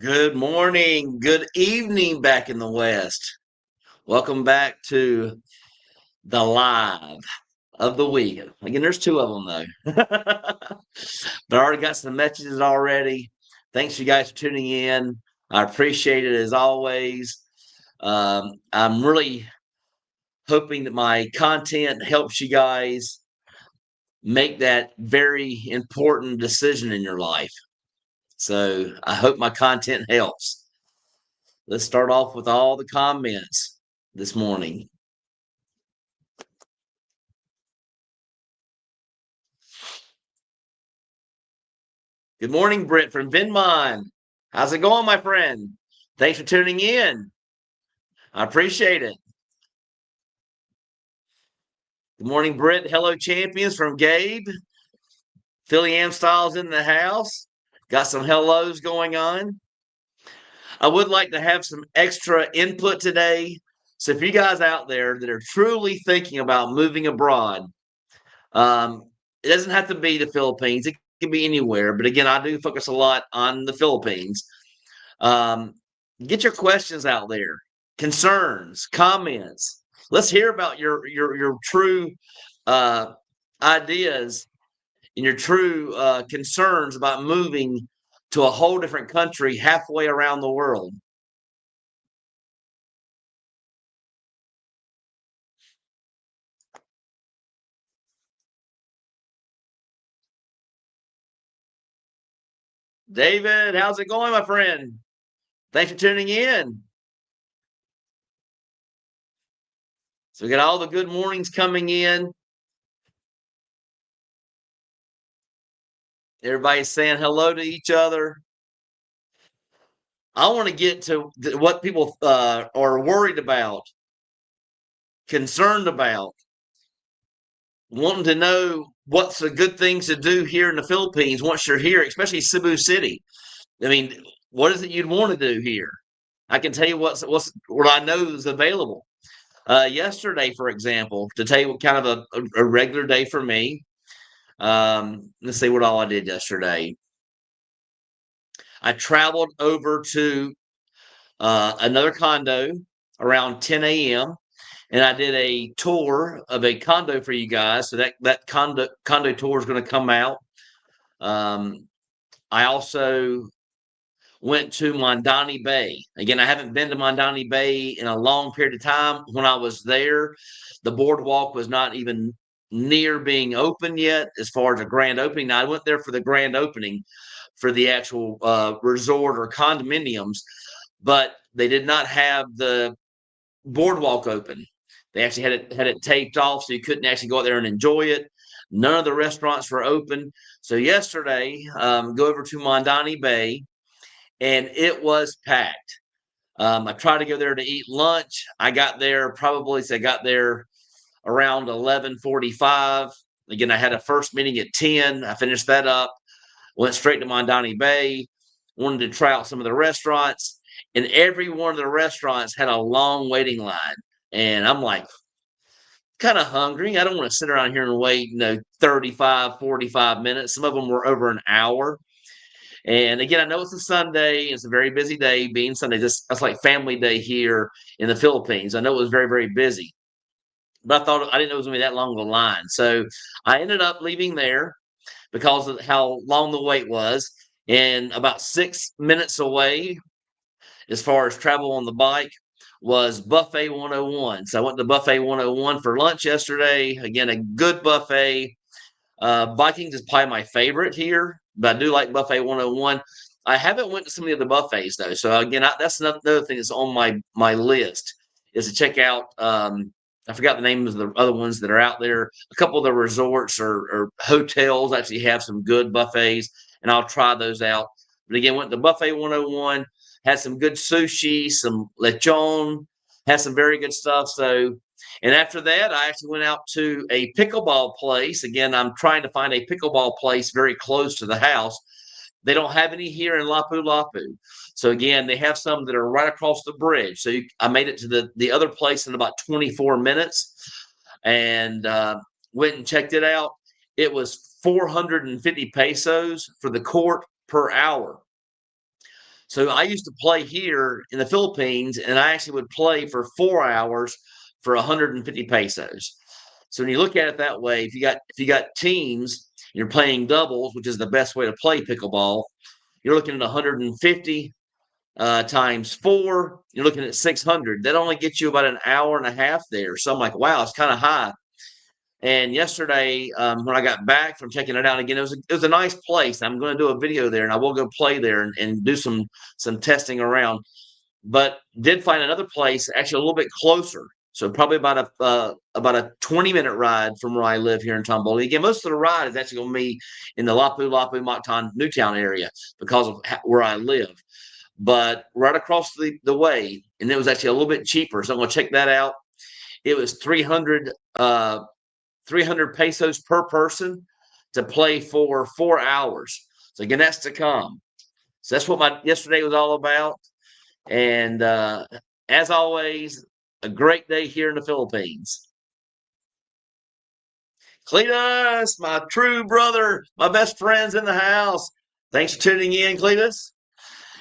Good morning, good evening back in the West. Welcome back to the live of the week. Again, there's two of them though. But I already got some messages already. Thanks you guys for tuning in. I appreciate it as always. I'm really hoping that my content helps you guys make that very important decision in your life. So I hope my content helps. Let's start off with all the comments this morning. Good morning, Britt from Vinmon. How's it going, my friend? Thanks for tuning in. I appreciate it. Good morning, Britt. Hello, champions from Gabe. Philly Am Styles in the house. Got some hellos going on. I would like to have some extra input today. So if you guys out there that are truly thinking about moving abroad, it doesn't have to be the Philippines. It can be anywhere. But again, I do focus a lot on the Philippines. Um, get your questions out there, concerns, comments. Let's hear about your true uh, ideas and your true concerns about moving to a whole different country halfway around the world. David, how's it going, my friend? Thanks for tuning in. So we got all the good mornings coming in. Everybody's saying hello to each other. I want to get to what people are worried about, concerned about, wanting to know what's the good things to do here in the Philippines once you're here, especially Cebu City. I mean, what is it you'd want to do here? I can tell you what I know is available. Yesterday, for example, to tell you what kind of a regular day for me. Let's see what all I did yesterday. I traveled over to another condo around 10 a.m. and I did a tour of a condo for you guys. So that condo tour is going to come out. Um, I also went to Mondani Bay. Again, I haven't been to Mondani Bay in a long period of time. When I was there, the boardwalk was not even near being open yet as far as a grand opening. Now, I went there for the grand opening for the actual resort or condominiums, but they did not have the boardwalk open. They actually had it taped off, so you couldn't actually go out there and enjoy it. None of the restaurants were open. So yesterday, go over to Mondani Bay, and it was packed. I tried to go there to eat lunch. I got there around 11:45. Again, I had a first meeting at 10. I finished that up, went straight to Mondani Bay, wanted to try out some of the restaurants, and every one of the restaurants had a long waiting line. And I'm like, kind of hungry. I don't want to sit around here and wait, 35, 45 minutes. Some of them were over an hour. And again, I know it's a Sunday. It's a very busy day being Sunday. That's like family day here in the Philippines. I know it was very, very busy, but I didn't know it was going to be that long of a line. So I ended up leaving there because of how long the wait was. And about 6 minutes away, as far as travel on the bike, was Buffet 101. So I went to Buffet 101 for lunch yesterday. Again, a good buffet. Vikings is probably my favorite here, but I do like Buffet 101. I haven't went to some of the other buffets though, so again, that's another thing that's on my list is to check out. I forgot the names of the other ones that are out there. A couple of the resorts or hotels actually have some good buffets, and I'll try those out. But again, went to Buffet 101, had some good sushi, some lechon, had some very good stuff. So and after that, I actually went out to a pickleball place. Again, I'm trying to find a pickleball place very close to the house. They don't have any here in Lapu-Lapu. So again, they have some that are right across the bridge. So I made it to the other place in about 24 minutes and went and checked it out. It was 450 pesos for the court per hour. So I used to play here in the Philippines, and I actually would play for 4 hours for 150 pesos. So when you look at it that way, if you got teams, you're playing doubles, which is the best way to play pickleball. You're looking at 150 times 4. You're looking at 600. That only gets you about an hour and a half there. So I'm like, wow, it's kind of high. And yesterday, when I got back from checking it out again, it was a nice place. I'm going to do a video there, and I will go play there and do some testing around. But did find another place actually a little bit closer. So probably about a 20-minute ride from where I live here in Tomboli. Again, most of the ride is actually going to be in the Lapu Mactan Newtown area because of where I live. But right across the way, and it was actually a little bit cheaper. So I'm going to check that out. It was 300 pesos per person to play for 4 hours. So again, that's to come. So that's what my yesterday was all about. And as always, a great day here in the Philippines. Cletus, my true brother, my best friend's in the house. Thanks for tuning in, Cletus.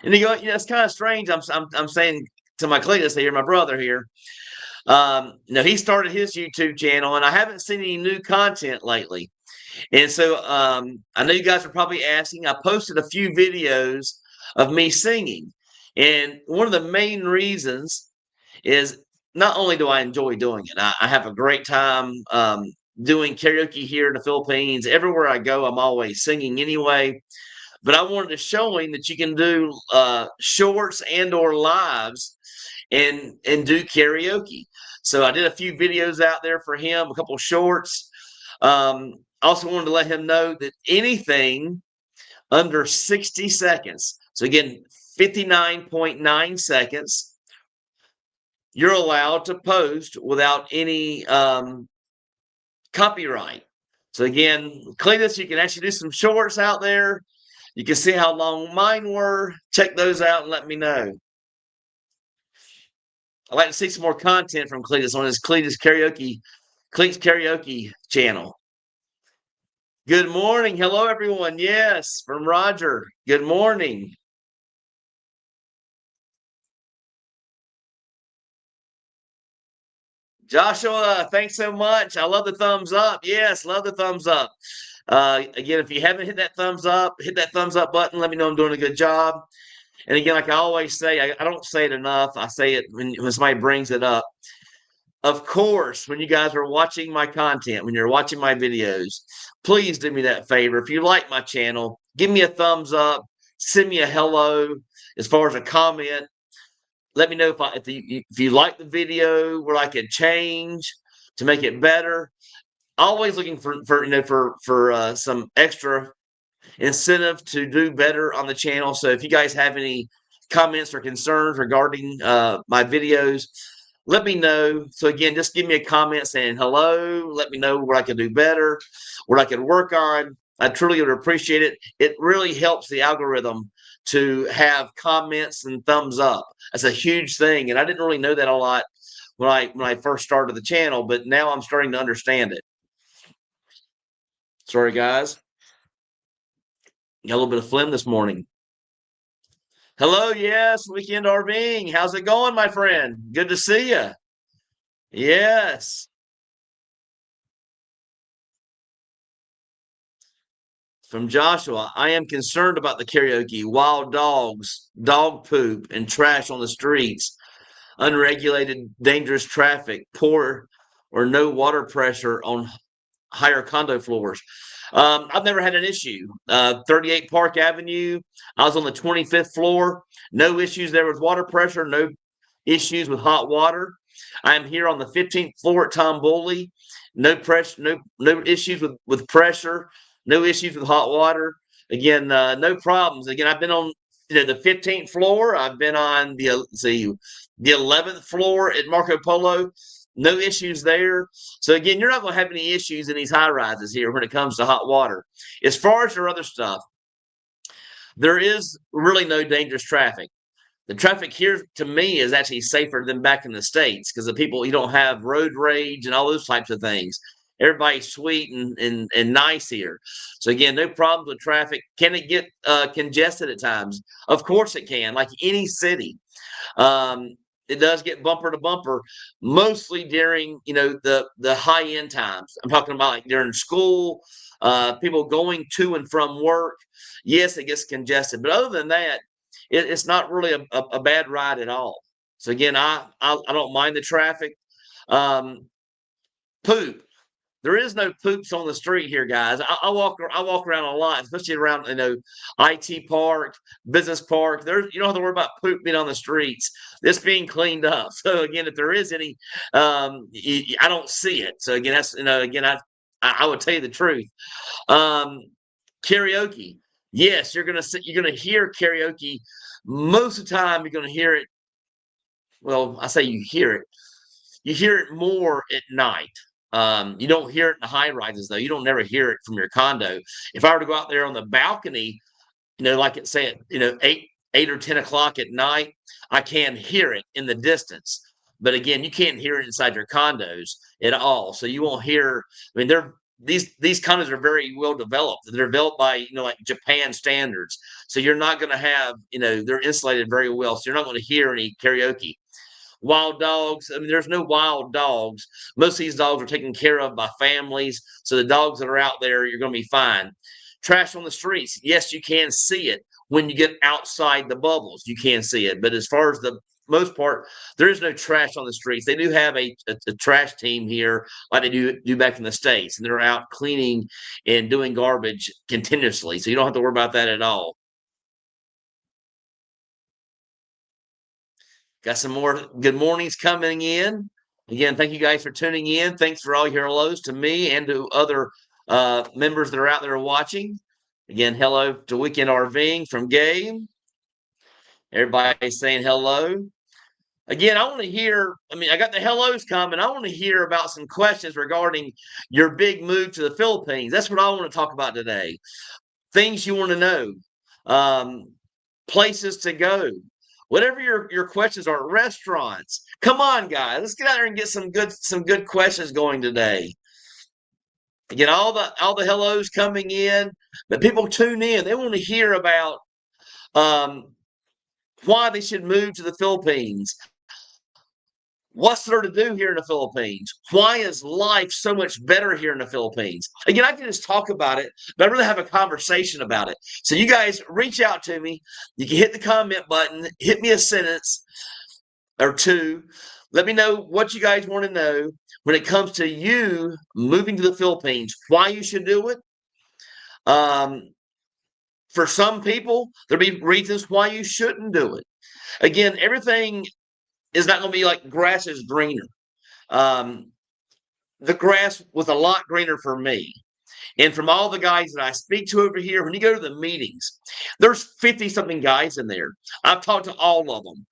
And you go, it's kind of strange. I'm saying to my Cletus here, my brother here. He started his YouTube channel, and I haven't seen any new content lately. And so I know you guys are probably asking. I posted a few videos of me singing. And one of the main reasons is not only do I enjoy doing it, I have a great time doing karaoke here in the Philippines. Everywhere I go, I'm always singing anyway. But I wanted to show him that you can do shorts and or lives and do karaoke. So I did a few videos out there for him, a couple of shorts. Also wanted to let him know that anything under 60 seconds, so again, 59.9 seconds, you're allowed to post without any copyright. So again, Cletus, you can actually do some shorts out there. You can see how long mine were. Check those out and let me know. I'd like to see some more content from Cletus on his Cletus Karaoke channel. Good morning. Hello, everyone. Yes, from Roger. Good morning. Joshua, thanks so much. I love the thumbs up. Yes, love the thumbs up. Again, if you haven't hit that thumbs up, hit that thumbs up button. Let me know I'm doing a good job. And again, like I always say, I don't say it enough. I say it when somebody brings it up. Of course, when you guys are watching my content, when you're watching my videos, please do me that favor. If you like my channel, give me a thumbs up, send me a hello as far as a comment. Let me know if you like the video, what I could change to make it better. Always looking for some extra incentive to do better on the channel. So if you guys have any comments or concerns regarding my videos, let me know. So again, just give me a comment saying hello. Let me know what I can do better, what I can work on. I truly would appreciate it. It really helps the algorithm to have comments and thumbs up. That's a huge thing, and I didn't really know that a lot when I first started the channel, but now I'm starting to understand it. Sorry, guys. Got a little bit of phlegm this morning. Hello, yes, Weekend RVing. How's it going, my friend? Good to see you. Yes. From Joshua, I am concerned about the karaoke, wild dogs, dog poop, and trash on the streets, unregulated, dangerous traffic, poor or no water pressure on higher condo floors. I've never had an issue. 38 Park Avenue, I was on the 25th floor. No issues there with water pressure, no issues with hot water. I am here on the 15th floor at Tom Bully. No pressure, no issues with pressure, no issues with hot water. Again, no problems. Again, I've been on the 15th floor. I've been on the 11th floor at Marco Polo. No issues there. So again, you're not going to have any issues in these high rises here when it comes to hot water. As far as your other stuff, there is really no dangerous traffic. The traffic here, to me, is actually safer than back in the States because the people, you don't have road rage and all those types of things. Everybody's sweet and nice here. So again, no problems with traffic. Can it get congested at times? Of course it can, like any city. Um, it does get bumper to bumper, mostly during the high end times. I'm talking about like during school, people going to and from work. Yes, it gets congested, but other than that, it's not really a bad ride at all. So again, I don't mind the traffic. Um, Poop. There is no poops on the street here, guys. I walk around a lot, especially around IT Park, Business Park. There's you don't have to worry about poop being on the streets. It's being cleaned up. So again, if there is any, I don't see it. So again, that's again I would tell you the truth. Um, Karaoke. Yes, you're gonna hear karaoke. Most of the time, you're gonna hear it. Well, I say you hear it. You hear it more at night. You don't hear it in the high rises though. You don't never hear it from your condo. If I were to go out there on the balcony, like it say at 8 or 10 o'clock at night, I can hear it in the distance. But again, you can't hear it inside your condos at all. So you won't hear. I mean, these condos are very well developed. They're developed by like Japan standards. So you're not going to have they're insulated very well. So you're not going to hear any karaoke. Wild dogs. I mean, there's no wild dogs. Most of these dogs are taken care of by families. So the dogs that are out there, you're going to be fine. Trash on the streets. Yes, you can see it when you get outside the bubbles. You can see it. But as far as the most part, there is no trash on the streets. They do have a trash team here, like they do back in the States, and they're out cleaning and doing garbage continuously. So you don't have to worry about that at all. Got some more good mornings coming in. Again, thank you guys for tuning in. Thanks for all your hellos to me and to other members that are out there watching. Again, hello to Weekend RVing from Gabe. Everybody's saying hello. Again, I want to hear. I mean, I got the hellos coming. I want to hear about some questions regarding your big move to the Philippines. That's what I want to talk about today. Things you want to know, places to go, whatever your questions are. Restaurants. Come on, guys, let's get out there and get some good questions going today. Again, all the hellos coming in, but people tune in. They want to hear about um, why they should move to the Philippines. What's there to do here in the Philippines? Why is life so much better here in the Philippines? Again, I can just talk about it, but I really have a conversation about it. So you guys reach out to me. You can hit the comment button, hit me a sentence or two. Let me know what you guys want to know when it comes to you moving to the Philippines, why you should do it. For some people, there'll be reasons why you shouldn't do it. Again, everything is not going to be like grass is greener. Um, the grass was a lot greener for me. And from all the guys that I speak to over here, when you go to the meetings, there's 50 something guys in there. I've talked to all of them.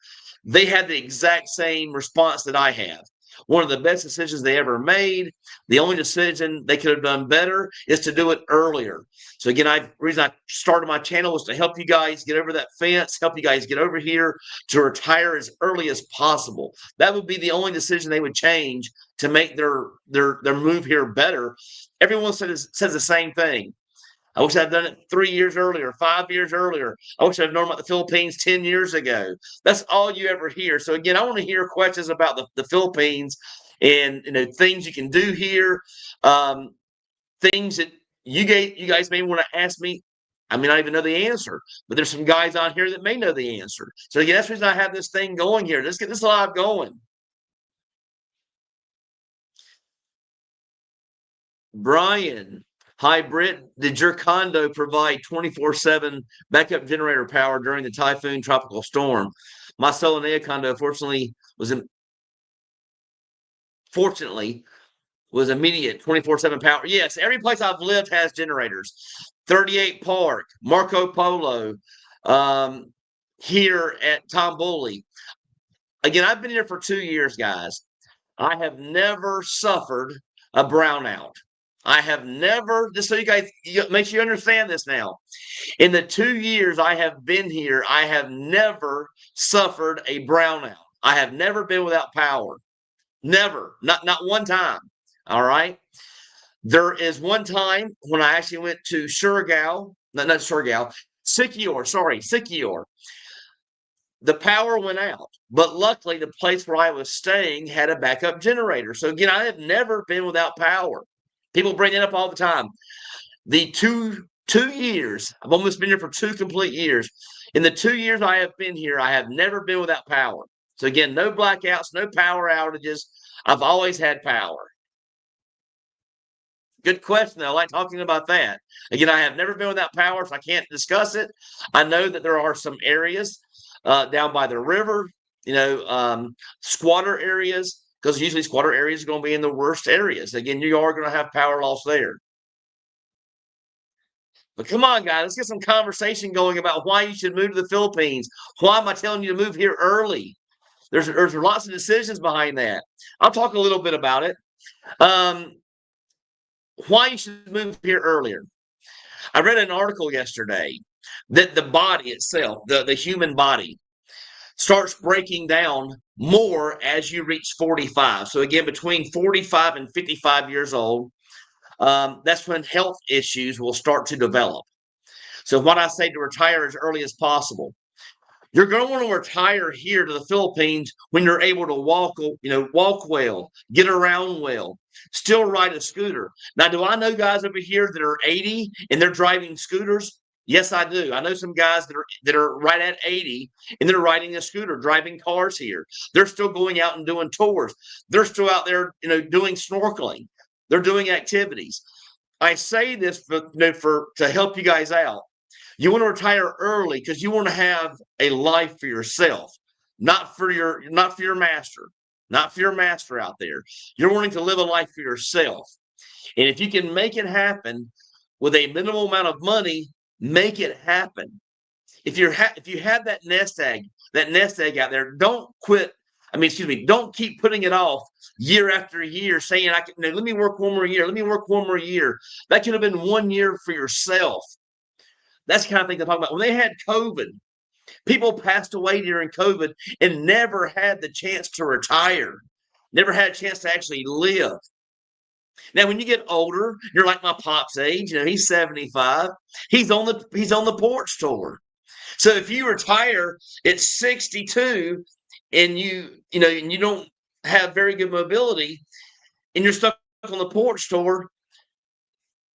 They had the exact same response that I have. One of the best decisions they ever made. The only decision they could have done better is to do it earlier. So again, the reason I started my channel was to help you guys get over that fence, help you guys get over here to retire as early as possible. That would be the only decision they would change to make their move here better. Everyone says the same thing. I wish I'd done it 3 years earlier, 5 years earlier. I wish I'd known about the Philippines 10 years ago. That's all you ever hear. So again, I want to hear questions about the Philippines and things you can do here, things that you guys may want to ask me. I may not even know the answer, but there's some guys on here that may know the answer. So again, that's the reason I have this thing going here. Let's get this live going. Brian. Hi, Britt. Did your condo provide 24/7 backup generator power during the typhoon tropical storm? My Solanea condo, fortunately, was immediate 24/7 power. Yes, every place I've lived has generators. 38 Park, Marco Polo, here at Tomboli. Again, I've been here for 2 years, guys. I have never suffered a brownout. I have never, just so you guys, make sure you understand this now. In the 2 years I have been here, I have never suffered a brownout. I have never been without power. Never. Not one time. All right. There is one time when I actually went to Surigao, not Surigao, Sikior, sorry, Sikior. The power went out, but luckily the place where I was staying had a backup generator. So again, I have never been without power. People bring it up all the time. The two years, I've almost been here for 2 complete years. In the 2 years I have been here, I have never been without power. So again, no blackouts, no power outages. I've always had power. Good question, though. I like talking about that. Again, I have never been without power, so I can't discuss it. I know that there are some areas down by the river, squatter areas, because usually squatter areas are going to be in the worst areas. Again, you are going to have power loss there. But come on, guys, let's get some conversation going about why you should move to the Philippines. Why am I telling you to move here early? There's lots of decisions behind that. I'll talk a little bit about it. Why you should move here earlier. I read an article yesterday that the body itself, the human body, starts breaking down more as you reach 45. So again, between 45 and 55 years old, that's when health issues will start to develop. So what I say to retire as early as possible. You're going to want to retire here to the Philippines when you're able to walk well, get around well, still ride a scooter. Now, do I know guys over here that are 80 and they're driving scooters? Yes, I do. I know some guys that are right at 80 and they're riding a scooter, driving cars here. They're still going out and doing tours. They're still out there, doing snorkeling. They're doing activities. I say this to help you guys out. You want to retire early because you want to have a life for yourself, not for your master, not for your master out there. You're wanting to live a life for yourself. And if you can make it happen with a minimal amount of money, make it happen. If you have that nest egg out there, don't quit. Don't keep putting it off year after year, saying, let me work one more year. Let me work one more year. That could have been 1 year for yourself. That's the kind of thing I'm talking about. When they had COVID, people passed away during COVID and never had the chance to retire, never had a chance to actually live. Now, when you get older, you're like my pop's age. He's 75. He's on the porch tour. So if you retire at 62 and you don't have very good mobility and you're stuck on the porch tour,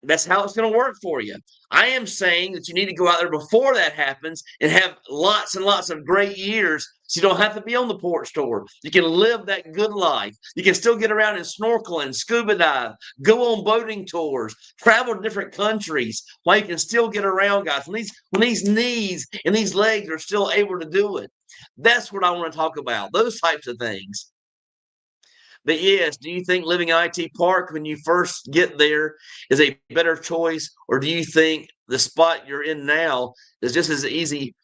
that's how it's going to work for you. I am saying that you need to go out there before that happens and have lots and lots of great years so you don't have to be on the porch tour. You can live that good life. You can still get around and snorkel and scuba dive, go on boating tours, travel to different countries while you can still get around, guys. When these knees and these legs are still able to do it. That's what I want to talk about, those types of things. But yes, do you think living in IT Park when you first get there is a better choice, or do you think the spot you're in now is just as easy?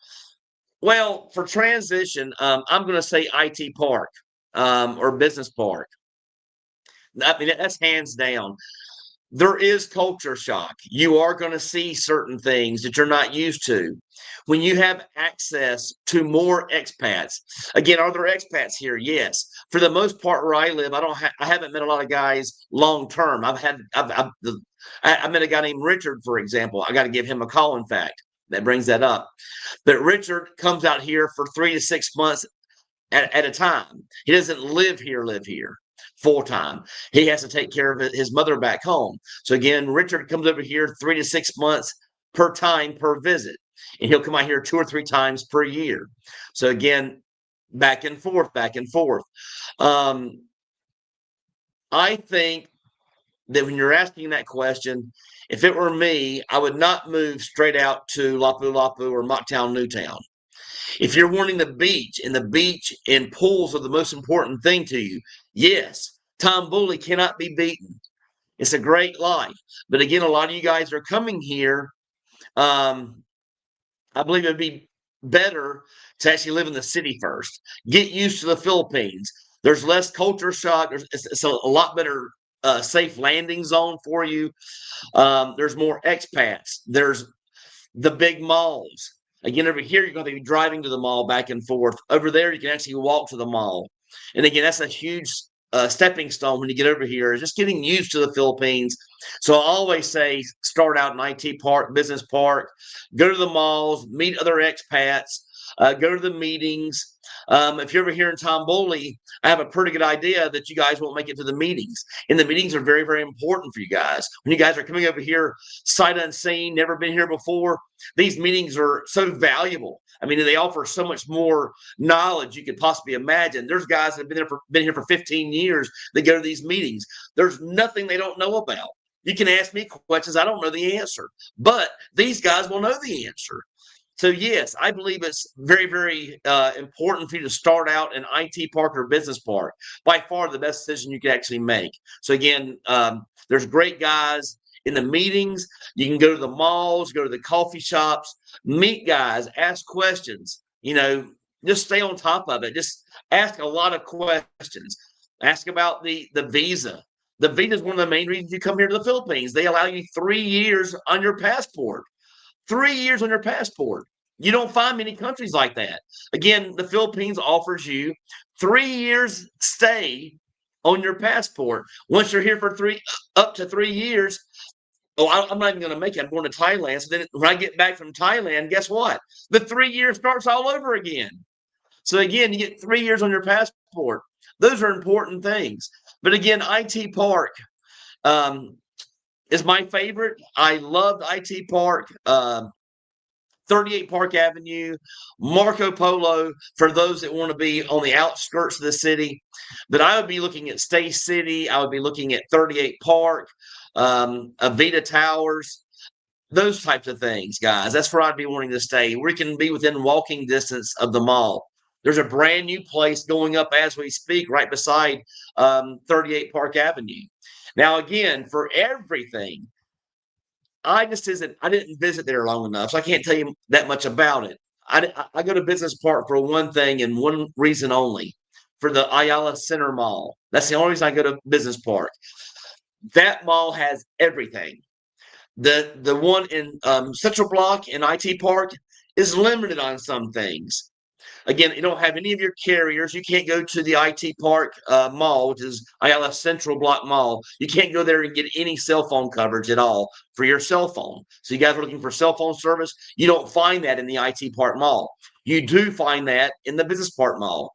Well, for transition, I'm going to say IT Park or Business Park. That's hands down. There is culture shock. You are going to see certain things that you're not used to. When you have access to more expats, again, are there expats here? Yes. For the most part, where I live, I haven't met a lot of guys long term. I met a guy named Richard, for example. I got to give him a call. In fact, that brings that up. But Richard comes out here for 3 to 6 months at a time. He doesn't live here full time. He has to take care of his mother back home. So again, Richard comes over here 3 to 6 months per visit, and he'll come out here 2 or 3 times per year. So again, back and forth. I think that when you're asking that question, if it were me, I would not move straight out to Lapu-Lapu or Mocktown, Newtown. If you're wanting the beach and pools are the most important thing to you, yes, Tom Bully cannot be beaten. It's a great life. But again, a lot of you guys are coming here. I believe it'd be better to actually live in the city first. Get used to the Philippines. There's less culture shock. It's a lot better safe landing zone for you. There's more expats. There's the big malls. Again, over here, you're going to be driving to the mall back and forth. Over there, you can actually walk to the mall. And again, that's a huge stepping stone when you get over here is just getting used to the Philippines. So I always say start out in IT Park, Business Park, go to the malls, meet other expats, go to the meetings. If you're ever here in Tomboli, I have a pretty good idea that you guys won't make it to the meetings. And the meetings are very, very important for you guys. When you guys are coming over here, sight unseen, never been here before, these meetings are so valuable. I mean, they offer so much more knowledge you could possibly imagine. There's guys that have been here for 15 years that go to these meetings. There's nothing they don't know about. You can ask me questions, I don't know the answer, but these guys will know the answer. So yes, I believe it's very, very important for you to start out in IT Park or Business Park. By far the best decision you could actually make. So again, there's great guys in the meetings. You can go to the malls, go to the coffee shops, meet guys, ask questions. Just stay on top of it. Just ask a lot of questions. Ask about the visa. The visa is one of the main reasons you come here to the Philippines. They allow you 3 years on your passport. 3 years on your passport. You don't find many countries like that. Again, the Philippines offers you 3 years stay on your passport. Once you're here for up to 3 years, I'm not even going to make it. I'm going to Thailand. So then when I get back from Thailand, guess what? The 3 years starts all over again. So again, you get 3 years on your passport. Those are important things. But again, IT Park is my favorite. I loved IT Park. 38 Park Avenue, Marco Polo for those that want to be on the outskirts of the city. But I would be looking at Stay City. I would be looking at 38 Park, Avita Towers, those types of things, guys. That's where I'd be wanting to stay. We can be within walking distance of the mall. There's a brand new place going up as we speak right beside 38 Park Avenue. Now, again, for everything, I didn't visit there long enough, so I can't tell you that much about it. I go to Business Park for one thing and one reason only, for the Ayala Center Mall. That's the only reason I go to Business Park. That mall has everything. The one in Central Block in IT Park is limited on some things. Again, you don't have any of your carriers. You can't go to the IT Park Mall, which is Ayala Central Block Mall. You can't go there and get any cell phone coverage at all for your cell phone. So you guys are looking for cell phone service. You don't find that in the IT Park Mall. You do find that in the Business Park Mall.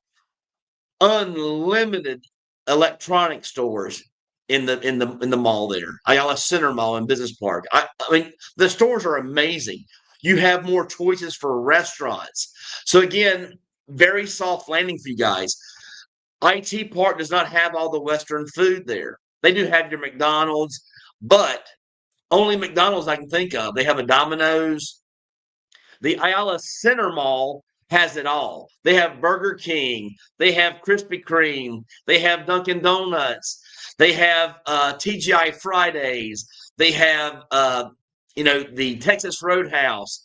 Unlimited electronic stores in the mall there. Ayala Center Mall in Business Park. I mean, the stores are amazing. You have more choices for restaurants. So again, very soft landing for you guys. IT Park does not have all the Western food there. They do have your McDonald's, but only McDonald's I can think of. They have a Domino's. The Ayala Center Mall has it all. They have Burger King. They have Krispy Kreme. They have Dunkin' Donuts. They have TGI Fridays. They have the Texas Roadhouse.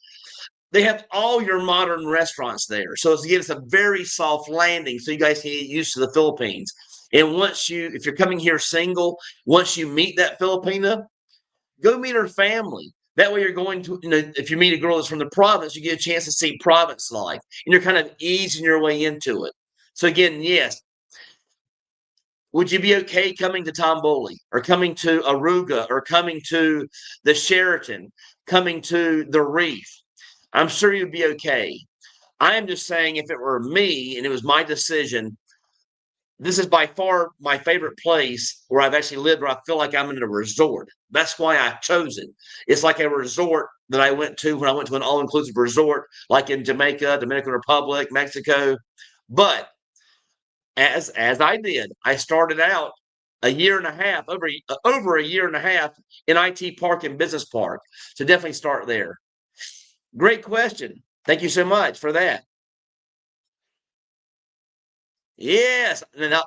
They have all your modern restaurants there. So again, it's a very soft landing so you guys can get used to the Philippines. And if you're coming here single, once you meet that Filipina, go meet her family. That way you're going to, if you meet a girl that's from the province, you get a chance to see province life. And you're kind of easing your way into it. So again, yes. Would you be okay coming to Tomboli or coming to Aruga or coming to the Sheraton, coming to the Reef? I'm sure you'd be okay. I am just saying if it were me and it was my decision, this is by far my favorite place where I've actually lived, where I feel like I'm in a resort. That's why I chose it. It's like a resort that I went to when I went to an all-inclusive resort, like in Jamaica, Dominican Republic, Mexico. But as I did, I started out a year and a half, over a year and a half in IT Park and Business Park. So definitely start there. Great question. Thank you so much for that. Yes. Now,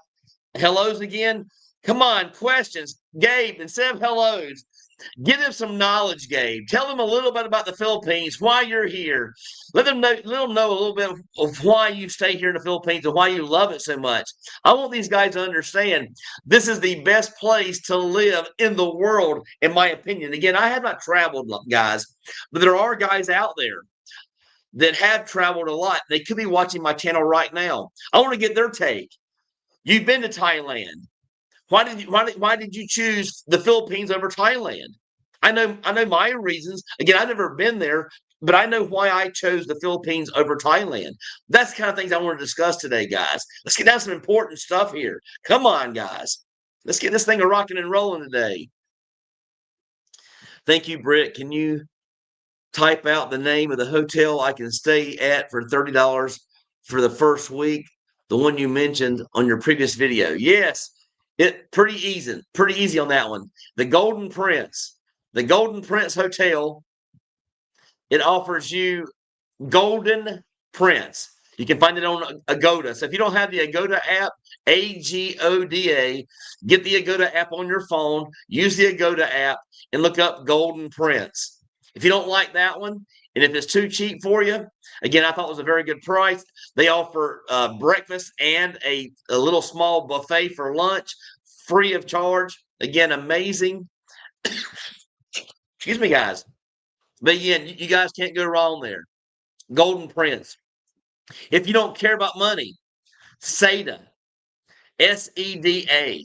hellos again. Come on, questions. Gabe, instead of hellos, give them some knowledge, Gabe. Tell them a little bit about the Philippines, why you're here. Let them know a little bit of why you stay here in the Philippines and why you love it so much. I want these guys to understand this is the best place to live in the world, in my opinion. Again, I have not traveled, guys, but there are guys out there that have traveled a lot. They could be watching my channel right now. I want to get their take. You've been to Thailand. Why did you choose the Philippines over Thailand? I know my reasons. Again, I've never been there, but I know why I chose the Philippines over Thailand. That's the kind of things I want to discuss today, guys. Let's get down some important stuff here. Come on, guys. Let's get this thing a rocking and rolling today. Thank you, Britt. Can you type out the name of the hotel I can stay at for $30 for the first week? The one you mentioned on your previous video. Yes, pretty easy on that one. The Golden Prince. The Golden Prince Hotel, it offers you Golden Prince. You can find it on Agoda. So if you don't have the Agoda app, Agoda, get the Agoda app on your phone, use the Agoda app, and look up Golden Prince. If you don't like that one, and if it's too cheap for you, again, I thought it was a very good price. They offer breakfast and a little small buffet for lunch, free of charge. Again, amazing. Excuse me, guys. But again, you guys can't go wrong there. Golden Prince. If you don't care about money, SEDA, SEDA.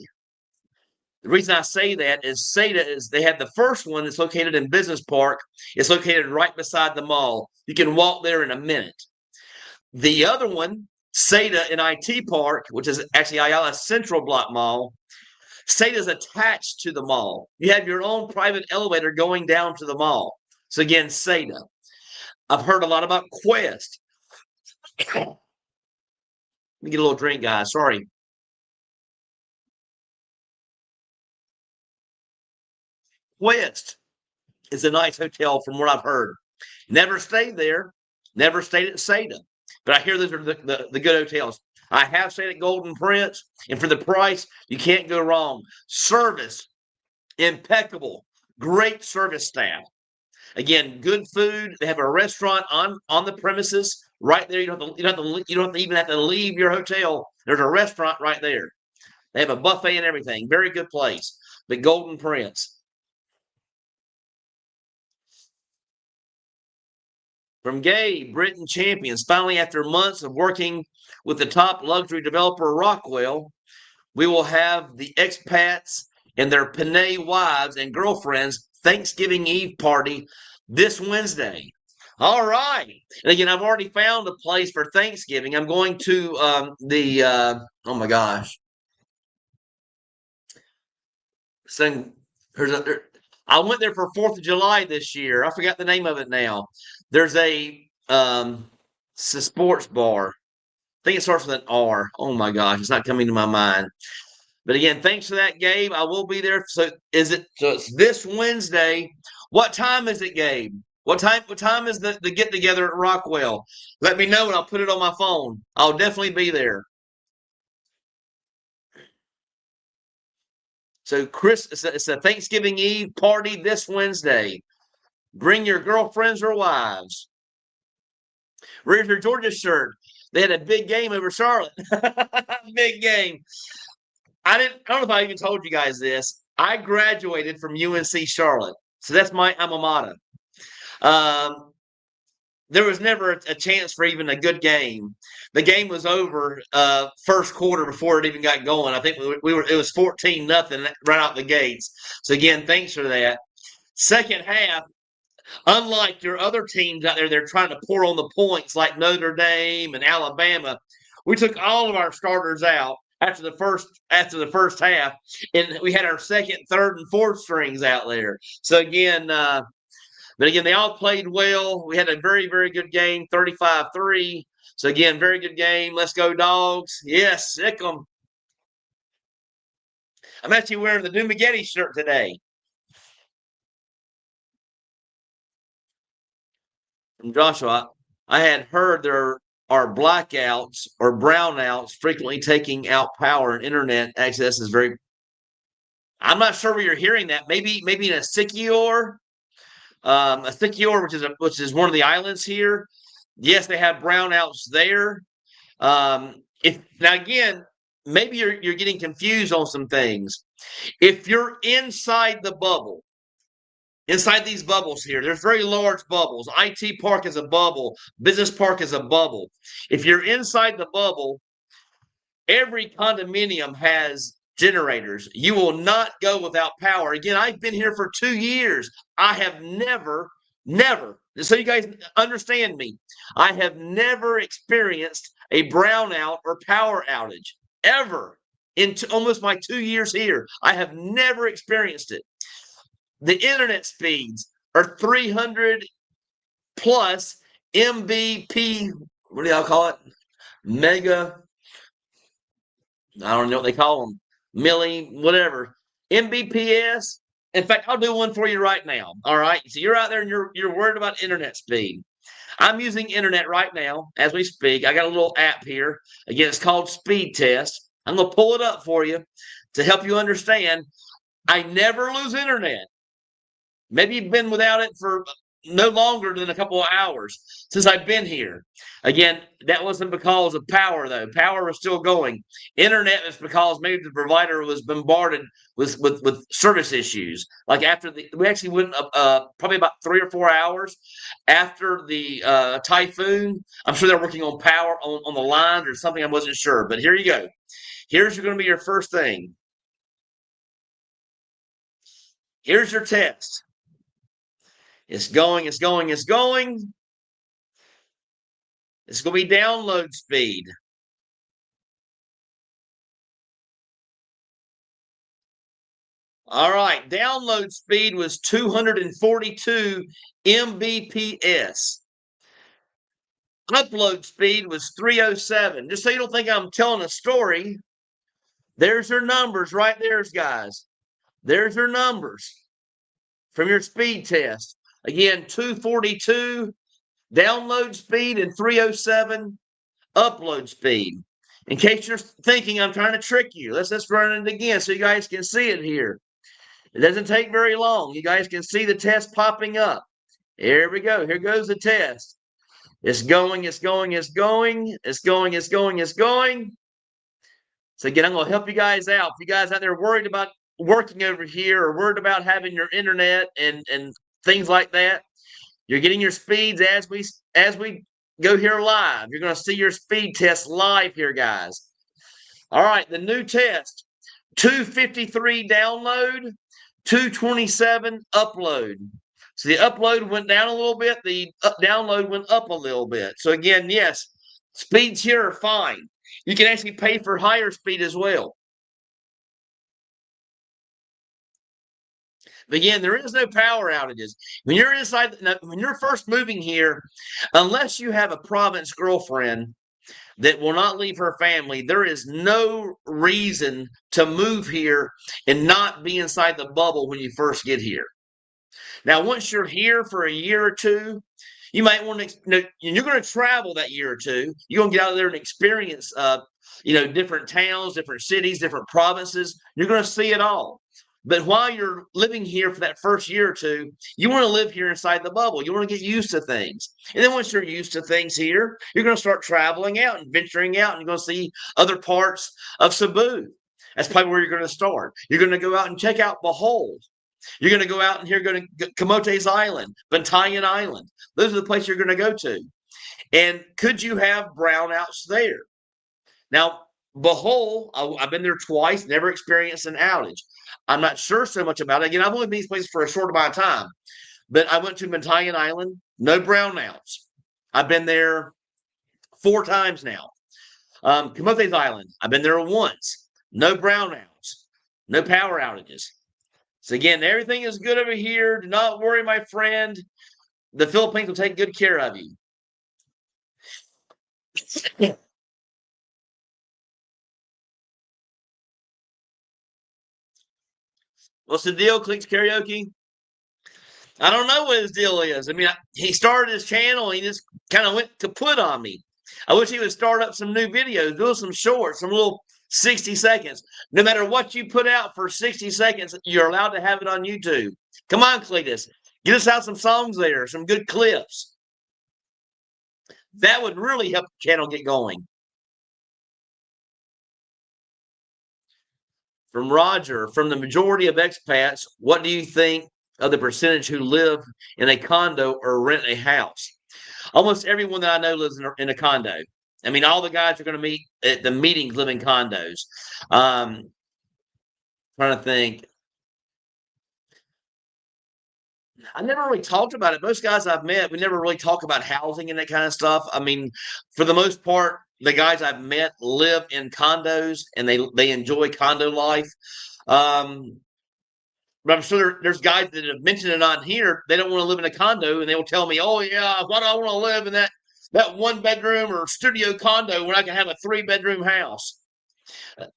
The reason I say that is SEDA is they have the first one that's located in Business Park. It's located right beside the mall. You can walk there in a minute. The other one, SEDA in IT Park, which is actually Ayala Central Block Mall, SEDA is attached to the mall. You have your own private elevator going down to the mall. So again, SEDA. I've heard a lot about Quest. Let me get a little drink, guys. Sorry. Quest is a nice hotel from what I've heard. Never stayed there. Never stayed at SEDA. But I hear those are the good hotels. I have stayed at Golden Prince, and for the price, you can't go wrong. Service, impeccable, great service staff. Again, good food. They have a restaurant on the premises right there. You don't even have to leave your hotel. There's a restaurant right there. They have a buffet and everything. Very good place. The Golden Prince. From Gabe, Britain Champions. Finally, after months of working with the top luxury developer Rockwell, we will have the expats and their Panay wives and girlfriends Thanksgiving Eve party this Wednesday. All right. And again, I've already found a place for Thanksgiving. I'm going to oh my gosh. I went there for 4th of July this year. I forgot the name of it now. There's a sports bar. I think it starts with an R. Oh my gosh, it's not coming to my mind. But again, thanks for that, Gabe. I will be there. So it's this Wednesday. What time is it, Gabe? What time is the get together at Rockwell? Let me know and I'll put it on my phone. I'll definitely be there. So Chris, it's a Thanksgiving Eve party this Wednesday. Bring your girlfriends or wives. Where's your Georgia shirt? They had a big game over Charlotte. Big game. I don't know if I even told you guys this. I graduated from UNC Charlotte. So that's my alma mater. There was never a chance for even a good game. The game was over first quarter before it even got going. I think it was 14-0 right out the gates. So again, thanks for that. Second half, unlike your other teams out there, they're trying to pour on the points like Notre Dame and Alabama. We took all of our starters out after the first half, and we had our second, third, and fourth strings out there. So again, but again, they all played well. We had a very, very good game, 35-3. So again, very good game. Let's go, Dogs. Yes, sick 'em. I'm actually wearing the Dumagetti shirt today. From Joshua, I had heard there are blackouts or brownouts frequently taking out power and internet access is very. I'm not sure where you're hearing that. Maybe in a Sikior, which is one of the islands here. Yes, they have brownouts there. Now again, maybe you're getting confused on some things. If you're inside the bubble, inside these bubbles here, there's very large bubbles. IT Park is a bubble. Business Park is a bubble. If you're inside the bubble, Every condominium has generators. You will not go without power. Again, I've been here for 2 years. I have never, so you guys understand me, I have never experienced a brownout or power outage ever in almost my 2 years here. I have never experienced it. The internet speeds are 300 plus mbp. What do y'all call it? Mega. I don't know what they call them. Milli, whatever. Mbps. In fact, I'll do one for you right now. All right. So you're out there and you're worried about internet speed. I'm using internet right now as we speak. I got a little app here. Again, it's called Speed Test. I'm going to pull it up for you to help you understand. I never lose internet. Maybe you've been without it for no longer than a couple of hours since I've been here. Again, that wasn't because of power, though. Power was still going. Internet was because maybe the provider was bombarded with service issues. Like after we actually went probably about 3 or 4 hours after the typhoon. I'm sure they're working on power on the lines or something. I wasn't sure, but here you go. Here's going to be your first thing. Here's your test. It's going, it's going, it's going. It's going to be download speed. All right, download speed was 242 Mbps. Upload speed was 307. Just so you don't think I'm telling a story, there's your numbers right there, guys. There's your numbers from your speed test. Again, 242 download speed and 307 upload speed. In case you're thinking I'm trying to trick you, let's run it again so you guys can see it here. It doesn't take very long. You guys can see the test popping up. Here we go. Here goes the test. It's going, it's going, it's going, it's going, it's going, it's going. So again, I'm going to help you guys out. If you guys out there worried about working over here or worried about having your internet and things like that, you're getting your speeds as we go here live. You're going to see your speed test live here, guys. All right, the new test, 253 download, 227 upload. So the upload went down a little bit. The download went up a little bit. So again, yes, speeds here are fine. You can actually pay for higher speed as well. But again, there is no power outages. When you're when you're first moving here, unless you have a province girlfriend that will not leave her family, there is no reason to move here and not be inside the bubble when you first get here. Now, once you're here for a year or two, you might want to, you're going to travel that year or two. You're going to get out there and experience, different towns, different cities, different provinces. You're going to see it all. But while you're living here for that first year or two, you want to live here inside the bubble. You want to get used to things. And then once you're used to things here, you're going to start traveling out and venturing out, and you're going to see other parts of Cebu. That's probably where you're going to start. You're going to go out and check out Bohol. You're going to go out and go to Camotes Island, Bantayan Island. Those are the places you're going to go to. And could you have brownouts there? Now, Bohol, I've been there twice, never experienced an outage. I'm not sure so much about it. Again, I've only been to these places for a short amount of time. But I went to Bantayan Island, no brownouts. I've been there 4 times now. Camotes Island, I've been there once. No brownouts, no power outages. So again, everything is good over here. Do not worry, my friend. The Philippines will take good care of you. What's the deal, Cleeks Karaoke? I don't know what his deal is. I mean, he started his channel and he just kind of went kaput on me. I wish he would start up some new videos, do some shorts, some little 60 seconds. No matter what you put out for 60 seconds, you're allowed to have it on YouTube. Come on, Cletus. Get us out some songs there, some good clips. That would really help the channel get going. From Roger, from the majority of expats, what do you think of the percentage who live in a condo or rent a house? Almost everyone that I know lives in a condo. I mean, all the guys are going to meet at the meetings live in condos. Trying to think. I never really talked about it. Most guys I've met, we never really talk about housing and that kind of stuff. I mean, for the most part, the guys I've met live in condos and they enjoy condo life. Um, but I'm sure there's guys that have mentioned it on here. They don't want to live in a condo, and they will tell me, "Oh yeah, why do I want to live in that 1 bedroom or studio condo when I can have a 3 bedroom house?"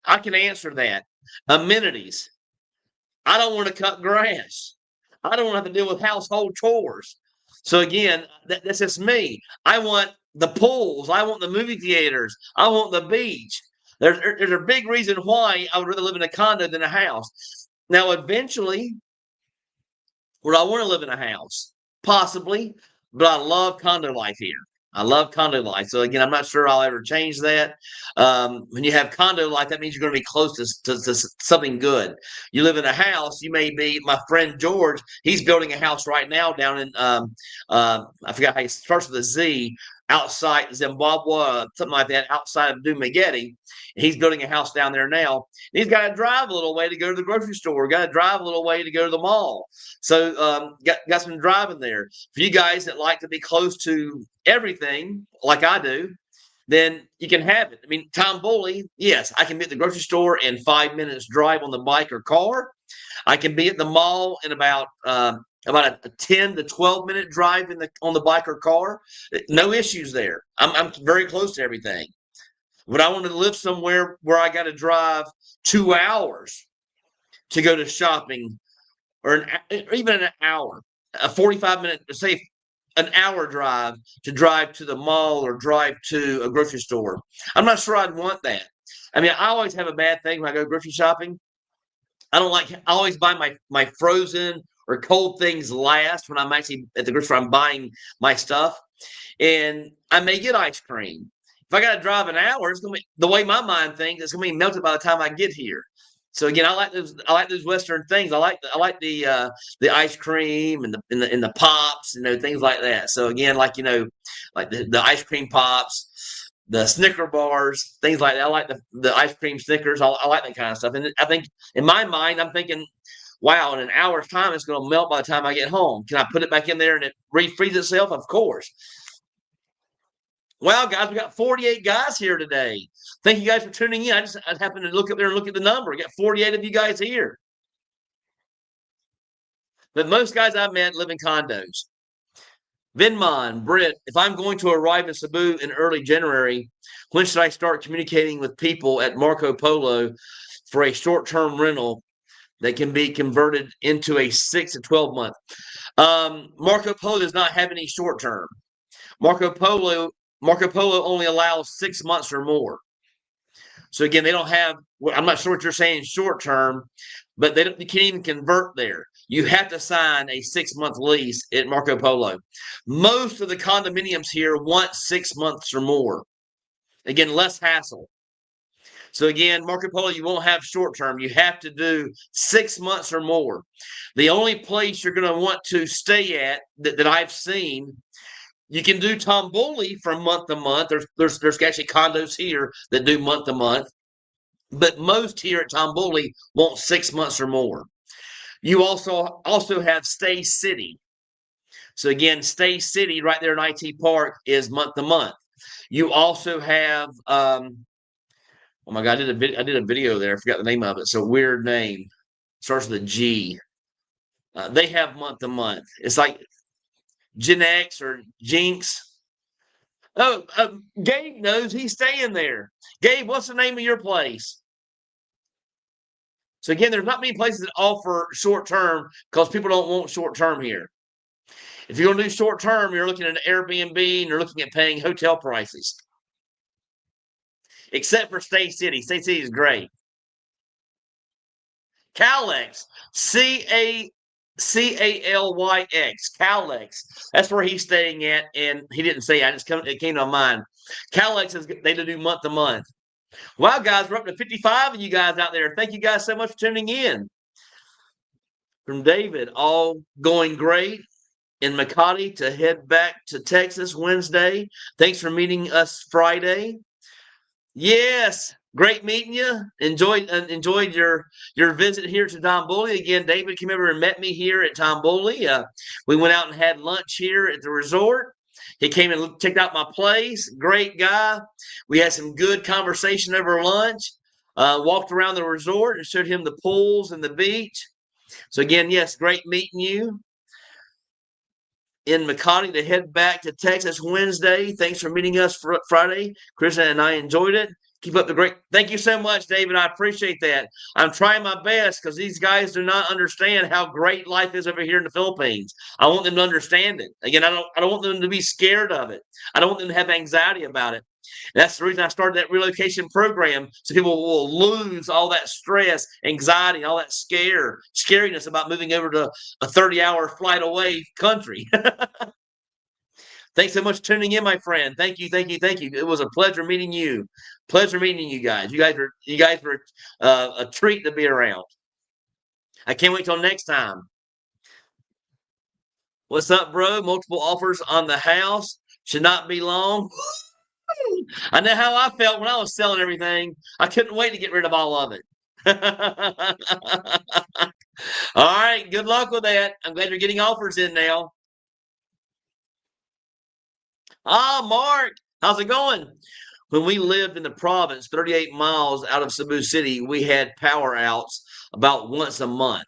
I can answer that. Amenities. I don't want to cut grass. I don't want to have to deal with household chores. So again, that's just me. I want the pools. I want the movie theaters. I want the beach. There's a big reason why I would rather live in a condo than a house. Now, eventually, would I want to live in a house? Possibly, but I love condo life here. I love condo life. So again, I'm not sure I'll ever change that. When you have condo life, that means you're going to be close to something good. You live in a house, you may be. My friend George, he's building a house right now down in I forgot how it starts with a Z, outside Zimbabwe, something like that, outside of Dumagetti. He's building a house down there now. He's got to drive a little way to go to the grocery store. Got to drive a little way to go to the mall. So got some driving there. For you guys that like to be close to everything, like I do, then you can have it. I mean, Tom Bully, yes, I can be at the grocery store in 5 minutes drive on the bike or car. I can be at the mall in about a 10 to 12 minute drive on the bike or car. No issues there. I'm very close to everything. But I want to live somewhere where I got to drive 2 hours to go to shopping, or even an hour, a 45 minute, say an hour drive to drive to the mall or drive to a grocery store. I'm not sure I'd want that. I mean, I always have a bad thing when I go grocery shopping. I don't like. I always buy my frozen or cold things last when I'm actually at the grocery store. I'm buying my stuff, and I may get ice cream. If I got to drive an hour, it's gonna be the way my mind thinks. It's gonna be melted by the time I get here. So again, I like those. I like those Western things. I like the ice cream and the pops, things like that. So again, like like the ice cream pops, the Snicker bars, things like that. I like the ice cream Snickers. I like that kind of stuff. And I think in my mind, I'm thinking, wow, in an hour's time, it's going to melt by the time I get home. Can I put it back in there and it refreeze itself? Of course. Wow, guys, we got 48 guys here today. Thank you guys for tuning in. I happened to look up there and look at the number. We got 48 of you guys here. But most guys I've met live in condos. Vinmon, Britt, if I'm going to arrive in Cebu in early January, when should I start communicating with people at Marco Polo for a short-term rental that can be converted into a 6 to 12 month? Marco Polo does not have any short-term. Marco Polo only allows 6 months or more. So again, they don't have. I'm not sure what you're saying short term, but they can't even convert there. You have to sign a 6 month lease at Marco Polo. Most of the condominiums here want 6 months or more. Again, less hassle. So again, Marco Polo, you won't have short term. You have to do 6 months or more. The only place you're going to want to stay at that I've seen. You can do Tom Bully from month to month. There's actually condos here that do month to month, but most here at Tom Bully want 6 months or more. You also have Stay City. So again, Stay City right there in IT Park is month to month. You also have oh my God, I did a video there. I forgot the name of it. It's a weird name. It starts with a G. They have month to month. It's like Gen X or Jinx. Oh, Gabe knows he's staying there. Gabe, what's the name of your place? So again, there's not many places that offer short term because people don't want short term here. If you're going to do short term, you're looking at an Airbnb and you're looking at paying hotel prices. Except for Stay City. Stay City is great. Calyx, Calyx, Calyx. That's where he's staying at, and he didn't say. It came to my mind. Calyx they do month to month. Wow, guys, we're up to 55 of you guys out there. Thank you guys so much for tuning in. From David, all going great. in Makati to head back to Texas Wednesday. Thanks for meeting us Friday. Yes, great meeting you. Enjoyed your visit here to Tomboli. Again, David came over and met me here at Tomboli. We went out and had lunch here at the resort. He came and checked out my place. Great guy. We had some good conversation over lunch. Walked around the resort and showed him the pools and the beach. So again, yes, great meeting you in Makati to head back to Texas Wednesday. Thanks for meeting us Friday. Chris and I enjoyed it. Keep up the great. Thank you so much, David. I appreciate that. I'm trying my best because these guys do not understand how great life is over here in the Philippines. I want them to understand it. Again, I don't want them to be scared of it. I don't want them to have anxiety about it. And that's the reason I started that relocation program, so people will lose all that stress, anxiety, all that scariness about moving over to a 30-hour flight away country. Thanks so much for tuning in, my friend. Thank you, thank you, thank you. It was a pleasure meeting you. Pleasure meeting you guys. You guys were a treat to be around. I can't wait till next time. What's up, bro? Multiple offers on the house. Should not be long. I know how I felt when I was selling everything. I couldn't wait to get rid of all of it. All right. Good luck with that. I'm glad you're getting offers in now. Ah, Mark, how's it going? When we lived in the province, 38 miles out of Cebu City, we had power outs about once a month,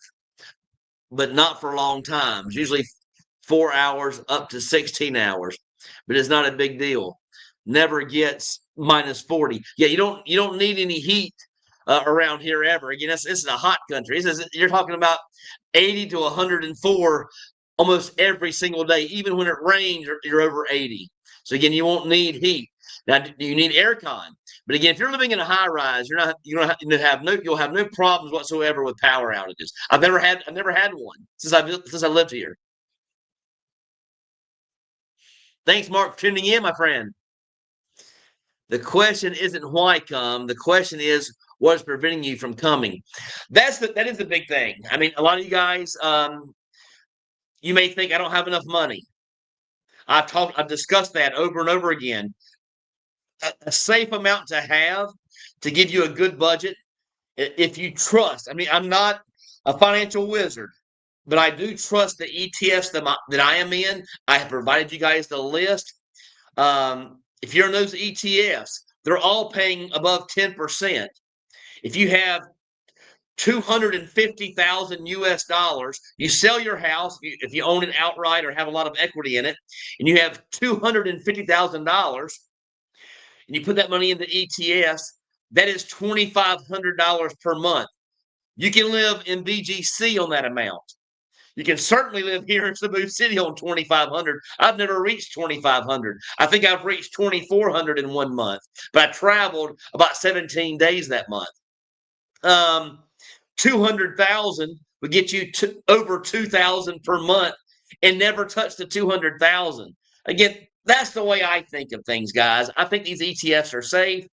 but not for long times, usually 4 hours up to 16 hours. But it's not a big deal. Never gets minus 40. Yeah, you don't need any heat around here ever. Again, this is a hot country. You're talking about 80 to 104 almost every single day. Even when it rains, you're over 80. So again, you won't need heat. Now you need aircon. But again, if you're living in a high rise, you'll have no problems whatsoever with power outages. I've never had one since I lived here. Thanks, Mark, for tuning in, my friend. The question isn't why come. The question is what is preventing you from coming. That is the big thing. I mean, a lot of you guys, you may think I don't have enough money. I've discussed that over and over again. A safe amount to have to give you a good budget if you trust. I mean, I'm not a financial wizard, but I do trust the ETFs that I am in. I have provided you guys the list. If you're in those ETFs, they're all paying above 10%. If you have 250,000 US dollars, you sell your house if you own it outright or have a lot of equity in it, and you have $250,000, and you put that money into ETFs, that is $2,500 per month. You can live in BGC on that amount. You can certainly live here in Cebu City on 2,500. I've never reached 2,500. I think I've reached 2,400 in 1 month, but I traveled about 17 days that month. 200,000 would get you to over 2,000 per month and never touch the 200,000. Again, that's the way I think of things, guys. I think these ETFs are safe.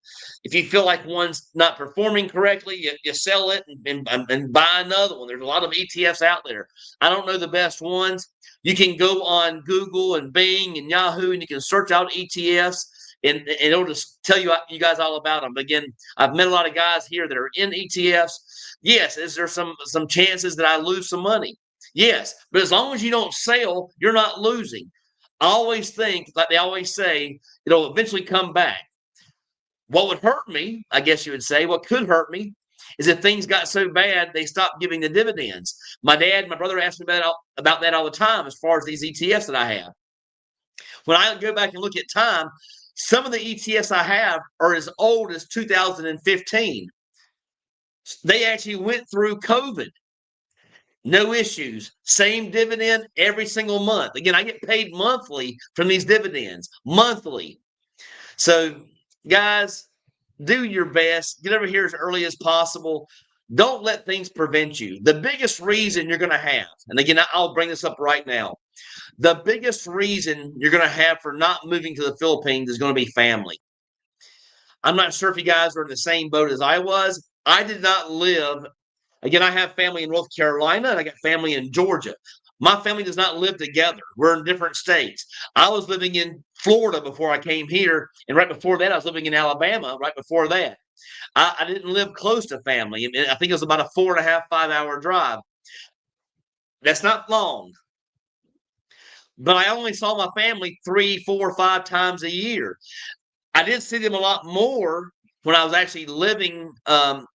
If you feel like one's not performing correctly, you sell it and buy another one. There's a lot of ETFs out there. I don't know the best ones. You can go on Google and Bing and Yahoo, and you can search out ETFs, and it'll just tell you guys all about them. But again, I've met a lot of guys here that are in ETFs. Yes, is there some chances that I lose some money? Yes, but as long as you don't sell, you're not losing. I always think, like they always say, it'll eventually come back. What would hurt me, I guess you would say, what could hurt me is if things got so bad they stopped giving the dividends. My dad and my brother asked me about that all the time as far as these ETFs that I have. When I go back and look at time, some of the ETFs I have are as old as 2015. They actually went through COVID. No issues. Same dividend every single month. Again, I get paid monthly from these dividends. Monthly. So, guys, do your best. Get over here as early as possible. Don't let things prevent you. The biggest reason you're going to have, and again, I'll bring this up right now. The biggest reason you're going to have for not moving to the Philippines is going to be family. I'm not sure if you guys are in the same boat as I was. I did not live. Again, I have family in North Carolina and I got family in Georgia. My family does not live together. We're in different states. I was living in Florida before I came here, and right before that, I was living in Alabama. Right before that, I didn't live close to family. I think it was about a 4.5, 5 hour drive. That's not long, but I only saw my family 3, 4, 5 times a year. I did see them a lot more when I was actually living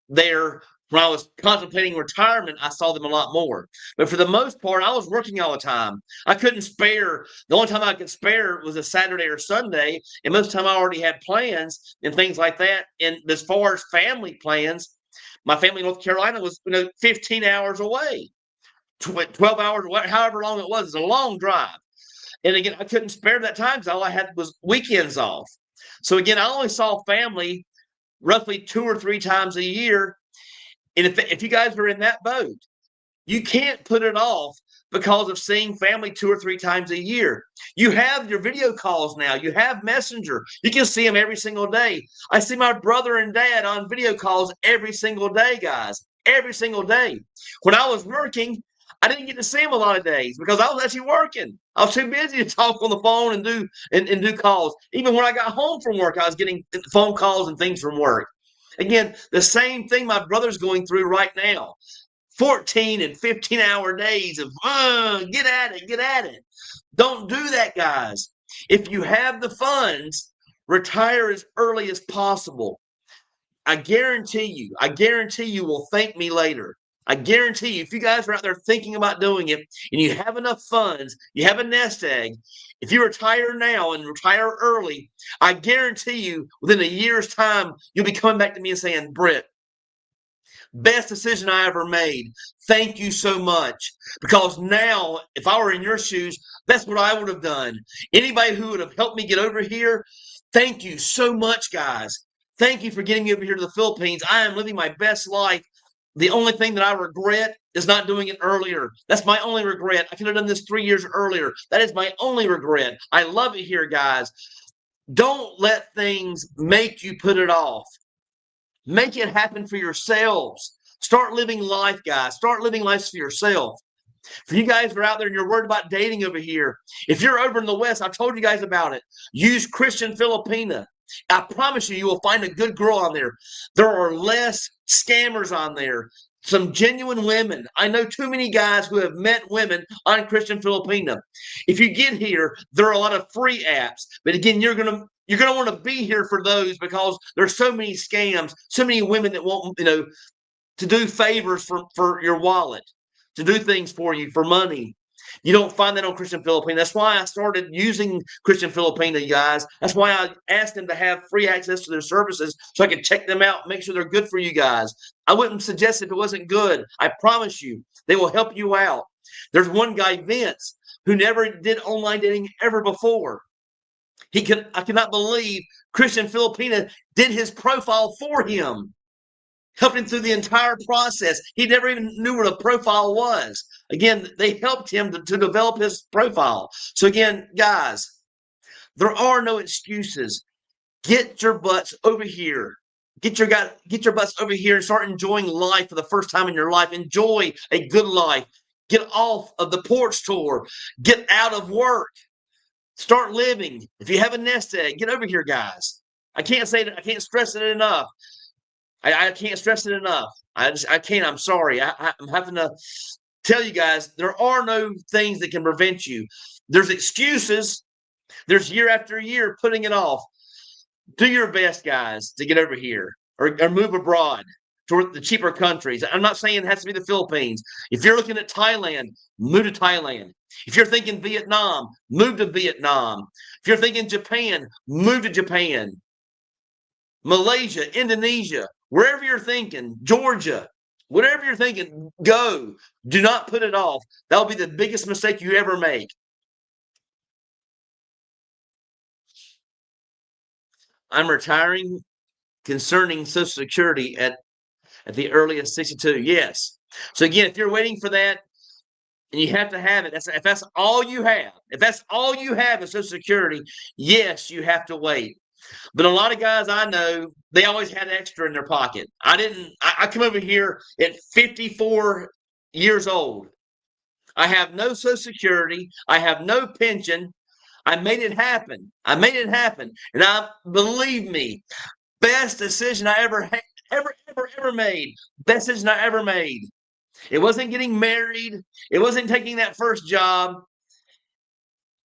there. When I was contemplating retirement, I saw them a lot more. But for the most part, I was working all the time. I couldn't spare. The only time I could spare was a Saturday or Sunday, and most of the time I already had plans and things like that. And as far as family plans, my family in North Carolina was 15 hours away, 12 hours away, however long it was. It's a long drive. And again, I couldn't spare that time because all I had was weekends off. So again, I only saw family roughly 2 or 3 times a year. And if you guys are in that boat, you can't put it off because of seeing family 2 or 3 times a year. You have your video calls now. You have Messenger. You can see them every single day. I see my brother and dad on video calls every single day, guys. Every single day. When I was working, I didn't get to see them a lot of days because I was actually working. I was too busy to talk on the phone and do calls. Even when I got home from work, I was getting phone calls and things from work. Again, the same thing my brother's going through right now. 14 and 15-hour days of get at it, get at it. Don't do that, guys. If you have the funds, retire as early as possible. I guarantee you will thank me later. I guarantee you, if you guys are out there thinking about doing it and you have enough funds, you have a nest egg, if you retire now and retire early, I guarantee you within a year's time, you'll be coming back to me and saying, Britt, best decision I ever made. Thank you so much. Because now, if I were in your shoes, that's what I would have done. Anybody who would have helped me get over here, thank you so much, guys. Thank you for getting me over here to the Philippines. I am living my best life. The only thing that I regret is not doing it earlier. That's my only regret. I could have done this 3 years earlier. That is my only regret. I love it here, guys. Don't let things make you put it off. Make it happen for yourselves. Start living life, guys. Start living life for yourself. For you guys who are out there and you're worried about dating over here, if you're over in the West, I've told you guys about it. Use Christian Filipina. I promise you, you will find a good girl on there. There are less scammers on there. Some genuine women. I know too many guys who have met women on Christian Filipina. If you get here, there are a lot of free apps. But again, you're gonna want to be here for those because there's so many scams, so many women that want to do favors for your wallet, to do things for you for money. You don't find that on Christian Filipina. That's why I started using Christian Filipina, you guys. That's why I asked them to have free access to their services so I could check them out, make sure they're good for you guys. I wouldn't suggest if it wasn't good. I promise you, they will help you out. There's one guy, Vince, who never did online dating ever before. I cannot believe Christian Filipina did his profile for him, helped him through the entire process. He never even knew what a profile was. Again, they helped him to develop his profile. So again, guys, there are no excuses. Get your butts over here. Get your butts over here and start enjoying life for the first time in your life. Enjoy a good life. Get off of the porch tour. Get out of work. Start living. If you have a nest egg, get over here, guys. I can't stress it enough. I can't stress it enough. I can't. I'm sorry. I'm having to tell you guys there are no things that can prevent you. There's excuses. There's year after year putting it off. Do your best, guys, to get over here or move abroad to the cheaper countries. I'm not saying it has to be the Philippines. If you're looking at Thailand, move to Thailand. If you're thinking Vietnam, move to Vietnam. If you're thinking Japan, move to Japan. Malaysia, Indonesia, wherever you're thinking, Georgia, whatever you're thinking, go. Do not put it off. That'll be the biggest mistake you ever make. I'm retiring concerning Social Security at the earliest 62. Yes. So again, if you're waiting for that and you have to have it, if that's all you have is Social Security, yes, you have to wait. But a lot of guys I know, they always had extra in their pocket. I come over here at 54 years old. I have no Social Security. I have no pension. I made it happen. I made it happen. And I believe me, best decision I ever made. Best decision I ever made. It wasn't getting married. It wasn't taking that first job.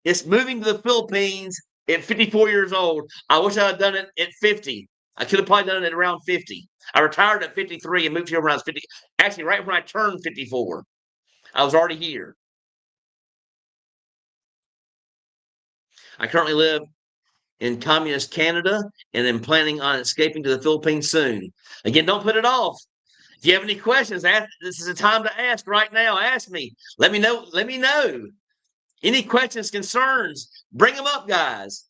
It's moving to the Philippines at 54 years old. I wish I had done it at 50. I could have probably done it at around 50. I retired at 53 and moved here when I was 50. Actually, right when I turned 54, I was already here. I currently live in communist Canada and am planning on escaping to the Philippines soon. Again, don't put it off. If you have any questions, this is a time to ask right now. Ask me. Let me know. Let me know. Any questions, concerns, bring them up, guys.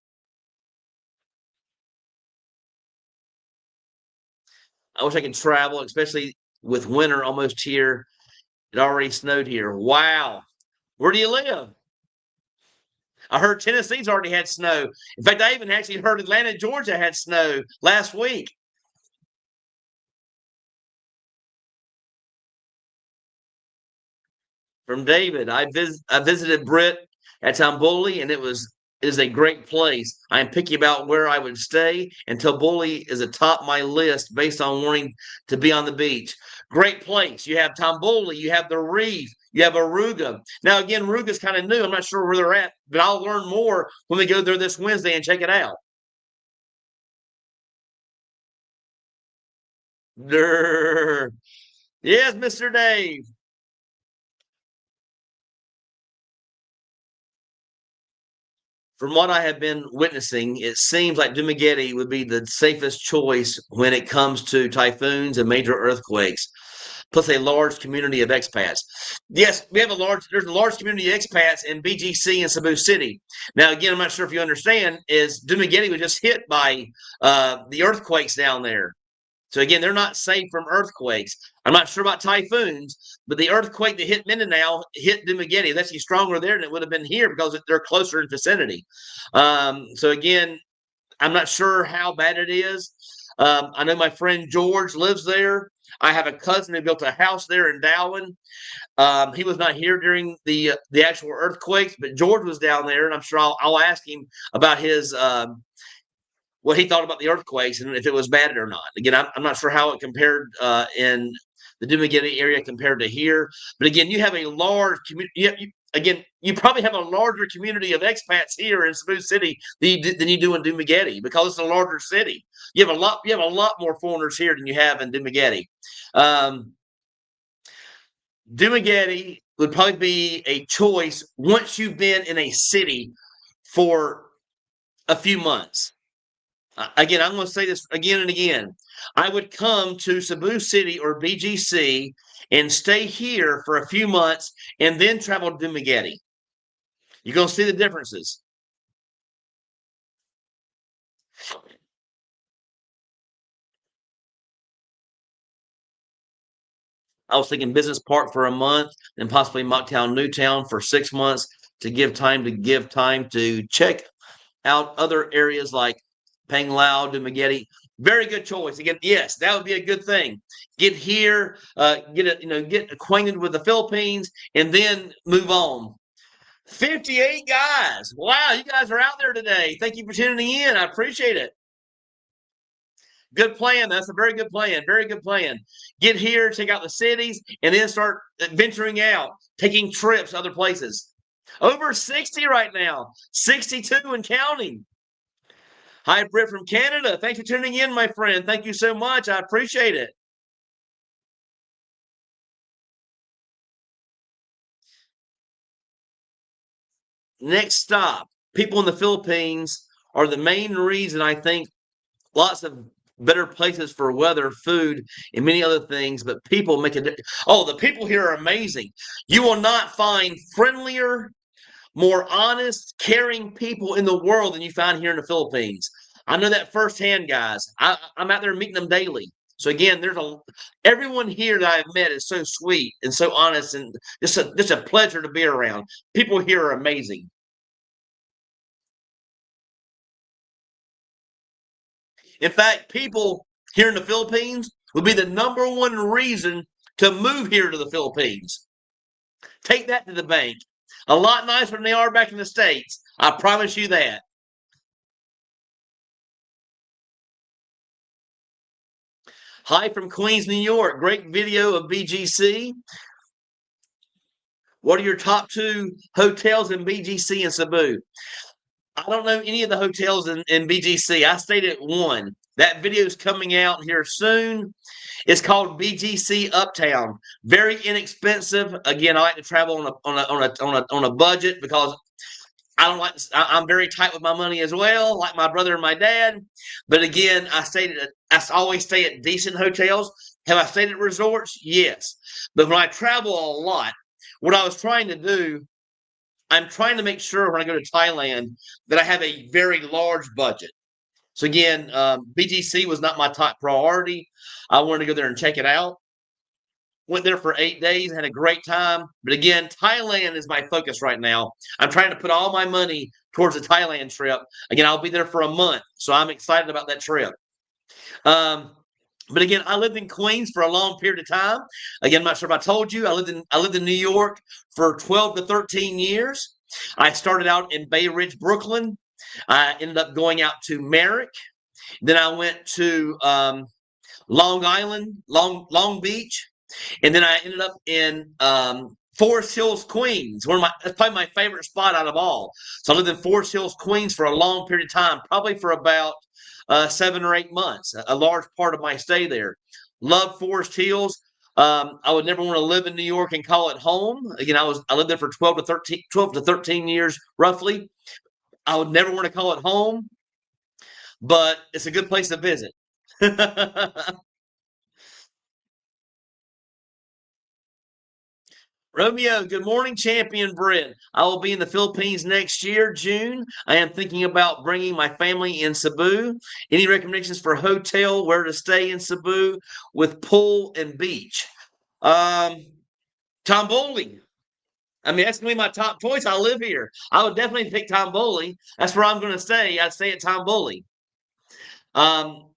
I wish I could travel, especially with winter almost here. It already snowed here. Wow. Where do you live? I heard Tennessee's already had snow. In fact, I even actually heard Atlanta, Georgia had snow last week. From David, I visited Britt at Tamboli, and it is a great place. I am picky about where I would stay, and Tamboli is atop my list based on wanting to be on the beach. Great place. You have Tamboli, you have the Reef, you have Aruga. Now, again, Aruga is kind of new. I'm not sure where they're at, but I'll learn more when we go there this Wednesday and check it out. Durr. Yes, Mr. Dave. From what I have been witnessing, it seems like Dumaguete would be the safest choice when it comes to typhoons and major earthquakes, plus a large community of expats. Yes, there's a large community of expats in BGC and Cebu City. Now, again, I'm not sure if you understand, is Dumaguete was just hit by the earthquakes down there. So again, they're not safe from earthquakes. I'm not sure about typhoons, but the earthquake that hit Mindanao hit Dumaguete. It's actually stronger there than it would have been here because they're closer in vicinity. So again, I'm not sure how bad it is. I know my friend George lives there. I have a cousin who built a house there in Darwin. He was not here during the actual earthquakes, but George was down there, and I'm sure I'll ask him about his what he thought about the earthquakes and if it was bad or not. Again, I'm not sure how it compared in the Dumaguete area compared to here. But again, you have a large community. Again, you probably have a larger community of expats here in Cebu City than you do in Dumaguete because it's a larger city. You have a lot. You have a lot more foreigners here than you have in Dumaguete. Um, Dumaguete would probably be a choice once you've been in a city for a few months. Again, I'm going to say this again and again. I would come to Cebu City or BGC and stay here for a few months and then travel to Dumaguete. You're going to see the differences. I was thinking Business Park for a month, and possibly Mocktown, Newtown for 6 months give time to check out other areas like Panglao, Dumaguete. Very good choice. Again, yes, that would be a good thing. Get here, get acquainted with the Philippines, and then move on. 58 guys. Wow, you guys are out there today. Thank you for tuning in. I appreciate it. Good plan. That's a very good plan. Very good plan. Get here, check out the cities, and then start venturing out, taking trips other places. Over 60 right now, 62 and counting. Hi, Britt from Canada. Thanks for tuning in, my friend. Thank you so much. I appreciate it. Next stop. People in the Philippines are the main reason I think lots of better places for weather, food, and many other things, but people make a oh, the people here are amazing. You will not find friendlier, more honest, caring people in the world than you find here in the Philippines. I know that firsthand, guys. I'm out there meeting them daily. So again, everyone here that I've met is so sweet and so honest, and just a pleasure to be around. People here are amazing. In fact, people here in the Philippines would be the number one reason to move here to the Philippines. Take that to the bank. A lot nicer than they are back in the States. I promise you that. Hi from Queens, New York. Great video of BGC. What are your top two hotels in BGC and Cebu? I don't know any of the hotels in BGC. I stayed at one. That video is coming out here soon. It's called BGC Uptown. Very inexpensive. Again, I like to travel on a budget because I don't like. I'm very tight with my money as well, like my brother and my dad. But again, I always stay at decent hotels. Have I stayed at resorts? Yes. But when I travel a lot, what I was trying to do, I'm trying to make sure when I go to Thailand that I have a very large budget. So again, BGC was not my top priority. I wanted to go there and check it out. Went there for 8 days, had a great time. But again, Thailand is my focus right now. I'm trying to put all my money towards the Thailand trip. Again, I'll be there for a month, so I'm excited about that trip. But again, I lived in Queens for a long period of time. Again, I'm not sure if I told you, I lived in New York for 12 to 13 years. I started out in Bay Ridge, Brooklyn. I ended up going out to Merrick. Then I went to Long Island, Long Beach, and then I ended up in Forest Hills, Queens. That's probably my favorite spot out of all. So I lived in Forest Hills, Queens for a long period of time, probably for about 7 or 8 months. A large part of my stay there. Love Forest Hills. I would never want to live in New York and call it home. Again, I lived there for 12 to 13 years roughly. I would never want to call it home, but it's a good place to visit. Romeo, good morning, champion Brent. I will be in the Philippines next year, June. I am thinking about bringing my family in Cebu. Any recommendations for hotel, where to stay in Cebu with pool and beach? Um, Tomboli. I mean, that's going to be my top choice. I live here. I would definitely pick Tomboli. That's where I'm going to stay. I stay at Tomboli. Um,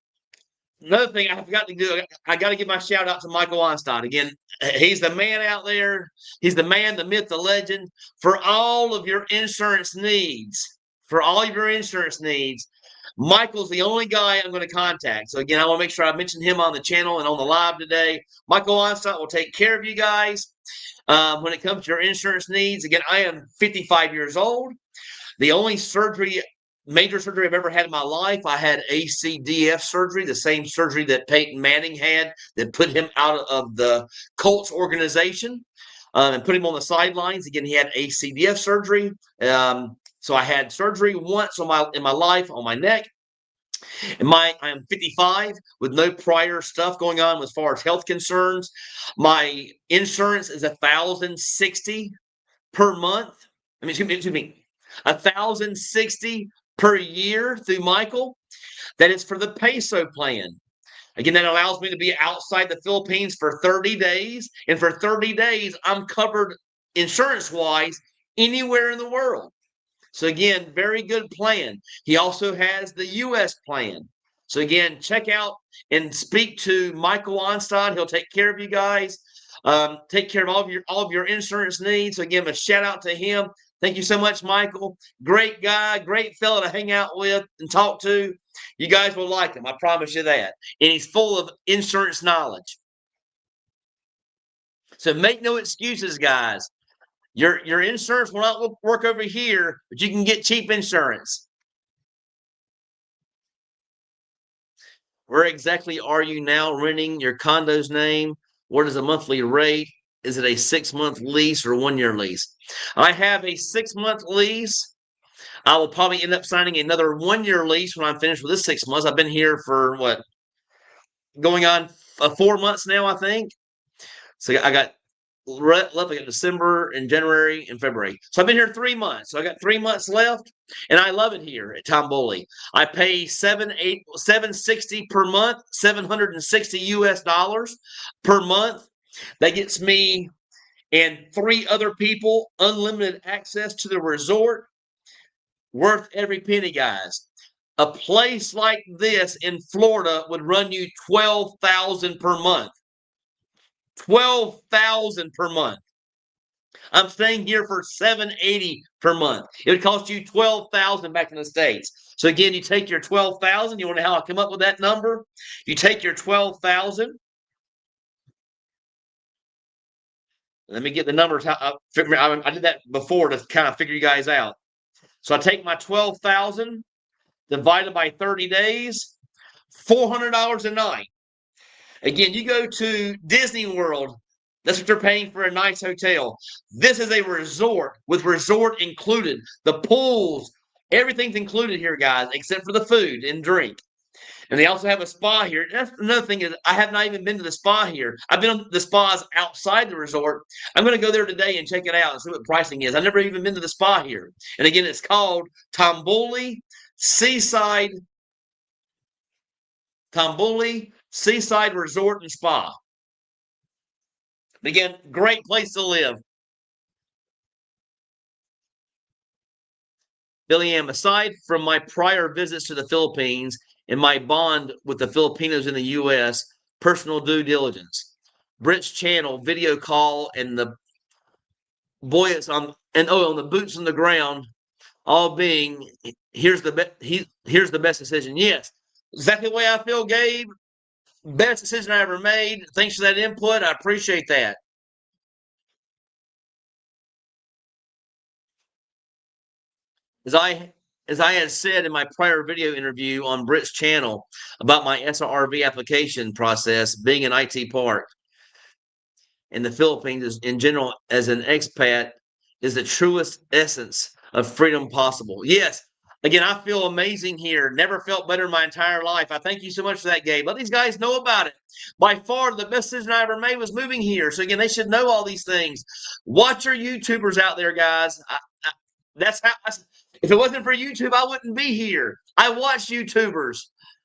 Another thing I forgot to do, I got to give my shout out to Michael Einstein. Again, he's the man out there. He's the man, the myth, the legend for all of your insurance needs. For all of your insurance needs, Michael's the only guy I'm going to contact. So again, I want to make sure I mention him on the channel and on the live today. Michael Einstein will take care of you guys when it comes to your insurance needs. Again, I am 55 years old. The only major surgery I've ever had in my life, I had ACDF surgery, the same surgery that Peyton Manning had that put him out of the Colts organization and put him on the sidelines. Again, he had ACDF surgery. So I had surgery once in my life on my neck. I am 55 with no prior stuff going on as far as health concerns. My insurance is $1,060 per month. I mean, excuse me, $1,060 per year through Michael. That is for the peso plan. Again, that allows me to be outside the Philippines for 30 days. And for 30 days, I'm covered insurance-wise anywhere in the world. So again, very good plan. He also has the U.S. plan. So again, check out and speak to Michael Einstein. He'll take care of you guys. Take care of all of your insurance needs. So again, a shout out to him. Thank you so much, Michael. Great guy, great fella to hang out with and talk to. You guys will like him. I promise you that. And he's full of insurance knowledge. So make no excuses, guys. Your insurance will not work over here, but you can get cheap insurance. Where exactly are you now renting your condo's name? What is a monthly rate? Is it a 6-month lease or 1-year lease? I have a 6-month lease. I will probably end up signing another 1-year lease when I'm finished with this 6 months. I've been here for what? Going on 4 months now, I think. So I got left. I got December and January and February. So I've been here 3 months. So I got 3 months left, and I love it here at Tomboli. I pay $760 per month, $760 per month. That gets me and 3 other people unlimited access to the resort. Worth every penny, guys. A place like this in Florida would run you $12,000 per month. $12,000 per month. I'm staying here for $780 per month. It would cost you $12,000 back in the States. So again, you take your $12,000. You want to know how I come up with that number? You take your $12,000. Let me get the numbers. I did that before to kind of figure you guys out. So I take my $12,000 divided by 30 days, $400 a night. Again, you go to Disney World, that's what you're paying for a nice hotel. This is a resort with resort included. The pools, everything's included here, guys, except for the food and drink. And they also have a spa here. That's another thing is I have not even been to the spa here. I've been to the spas outside the resort. I'm going to go there today and check it out and see what pricing is. I've never even been to the spa here. And again, it's called Seaside Resort and Spa. Again, great place to live. Billy Ann, aside from my prior visits to the Philippines and my bond with the Filipinos in the U.S., personal due diligence, Brit's channel, video call, and the buoyance on the boots on the ground, all being here's the best decision. Yes, exactly the way I feel, Gabe. Best decision I ever made. Thanks for that input. I appreciate that. As I had said in my prior video interview on Brit's channel about my SRV application process, being an IT part in the Philippines in general as an expat is the truest essence of freedom possible. Yes, again, I feel amazing here. Never felt better in my entire life. I thank you so much for that, Gabe. Let these guys know about it. By far, the best decision I ever made was moving here. So again, they should know all these things. Watch your YouTubers out there, guys. That's how. If it wasn't for YouTube, I wouldn't be here. I watch YouTubers.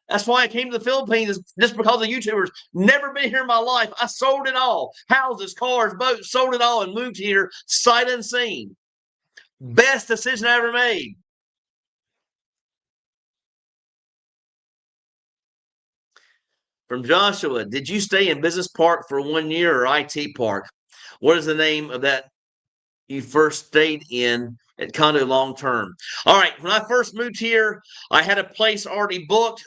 That's why I came to the Philippines, just because of YouTubers. Never been here in my life. I sold it all. Houses, cars, boats, sold it all and moved here sight unseen. Best decision I ever made. From Joshua, did you stay in Business Park for 1 year or IT Park? What is the name of that you first stayed in at condo long term? All right, when I first moved here, I had a place already booked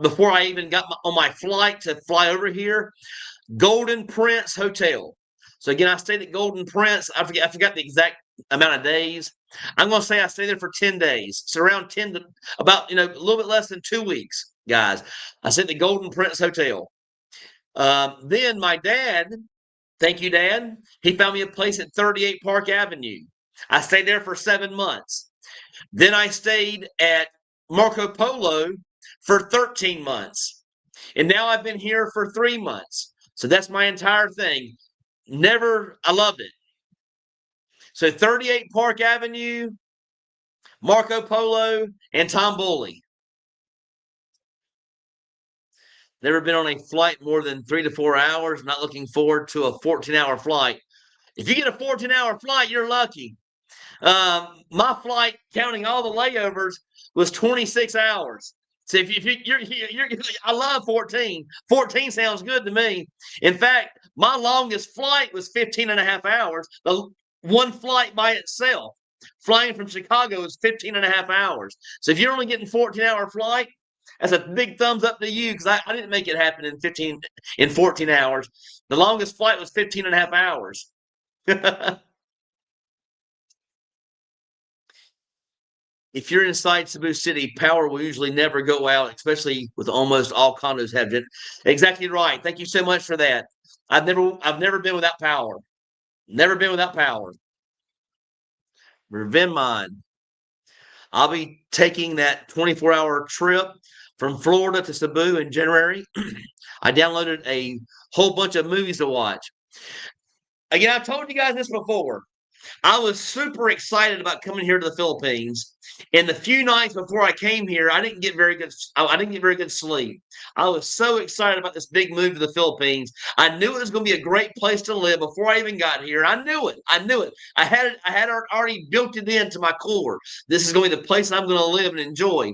before I even got on my flight to fly over here. Golden Prince Hotel. So again, I stayed at Golden Prince. I forgot the exact amount of days. I'm going to say I stayed there for 10 days. So around 10 to about, a little bit less than 2 weeks, guys. I stayed at the Golden Prince Hotel. Then my dad, thank you, Dad, he found me a place at 38 Park Avenue. I stayed there for 7 months. Then I stayed at Marco Polo for 13 months. And now I've been here for 3 months. So that's my entire thing. I loved it. So 38 Park Avenue, Marco Polo, and Tom Bully. Never been on a flight more than 3 to 4 hours. Not looking forward to a 14-hour flight. If you get a 14-hour flight, you're lucky. My flight, counting all the layovers, was 26 hours. So if you're I love 14. 14 sounds good to me. In fact, my longest flight was 15 and a half hours. The one flight by itself, flying from Chicago, is 15 and a half hours. So if you're only getting 14-hour flight, that's a big thumbs up to you, because I didn't make it happen in 14 hours. The longest flight was 15 and a half hours. If you're inside Cebu City, power will usually never go out, especially with almost all condos have it. Exactly right. Thank you so much for that. I've never been without power. Never been without power. Revenmon. I'll be taking that 24-hour trip from Florida to Cebu in January. I downloaded a whole bunch of movies to watch. Again, I've told you guys this before. I was super excited about coming here to the Philippines. And the few nights before I came here, I didn't get very good sleep. I was so excited about this big move to the Philippines. I knew it was going to be a great place to live before I even got here. I knew it. I had already built it into my core. This is going to be the place I'm going to live and enjoy.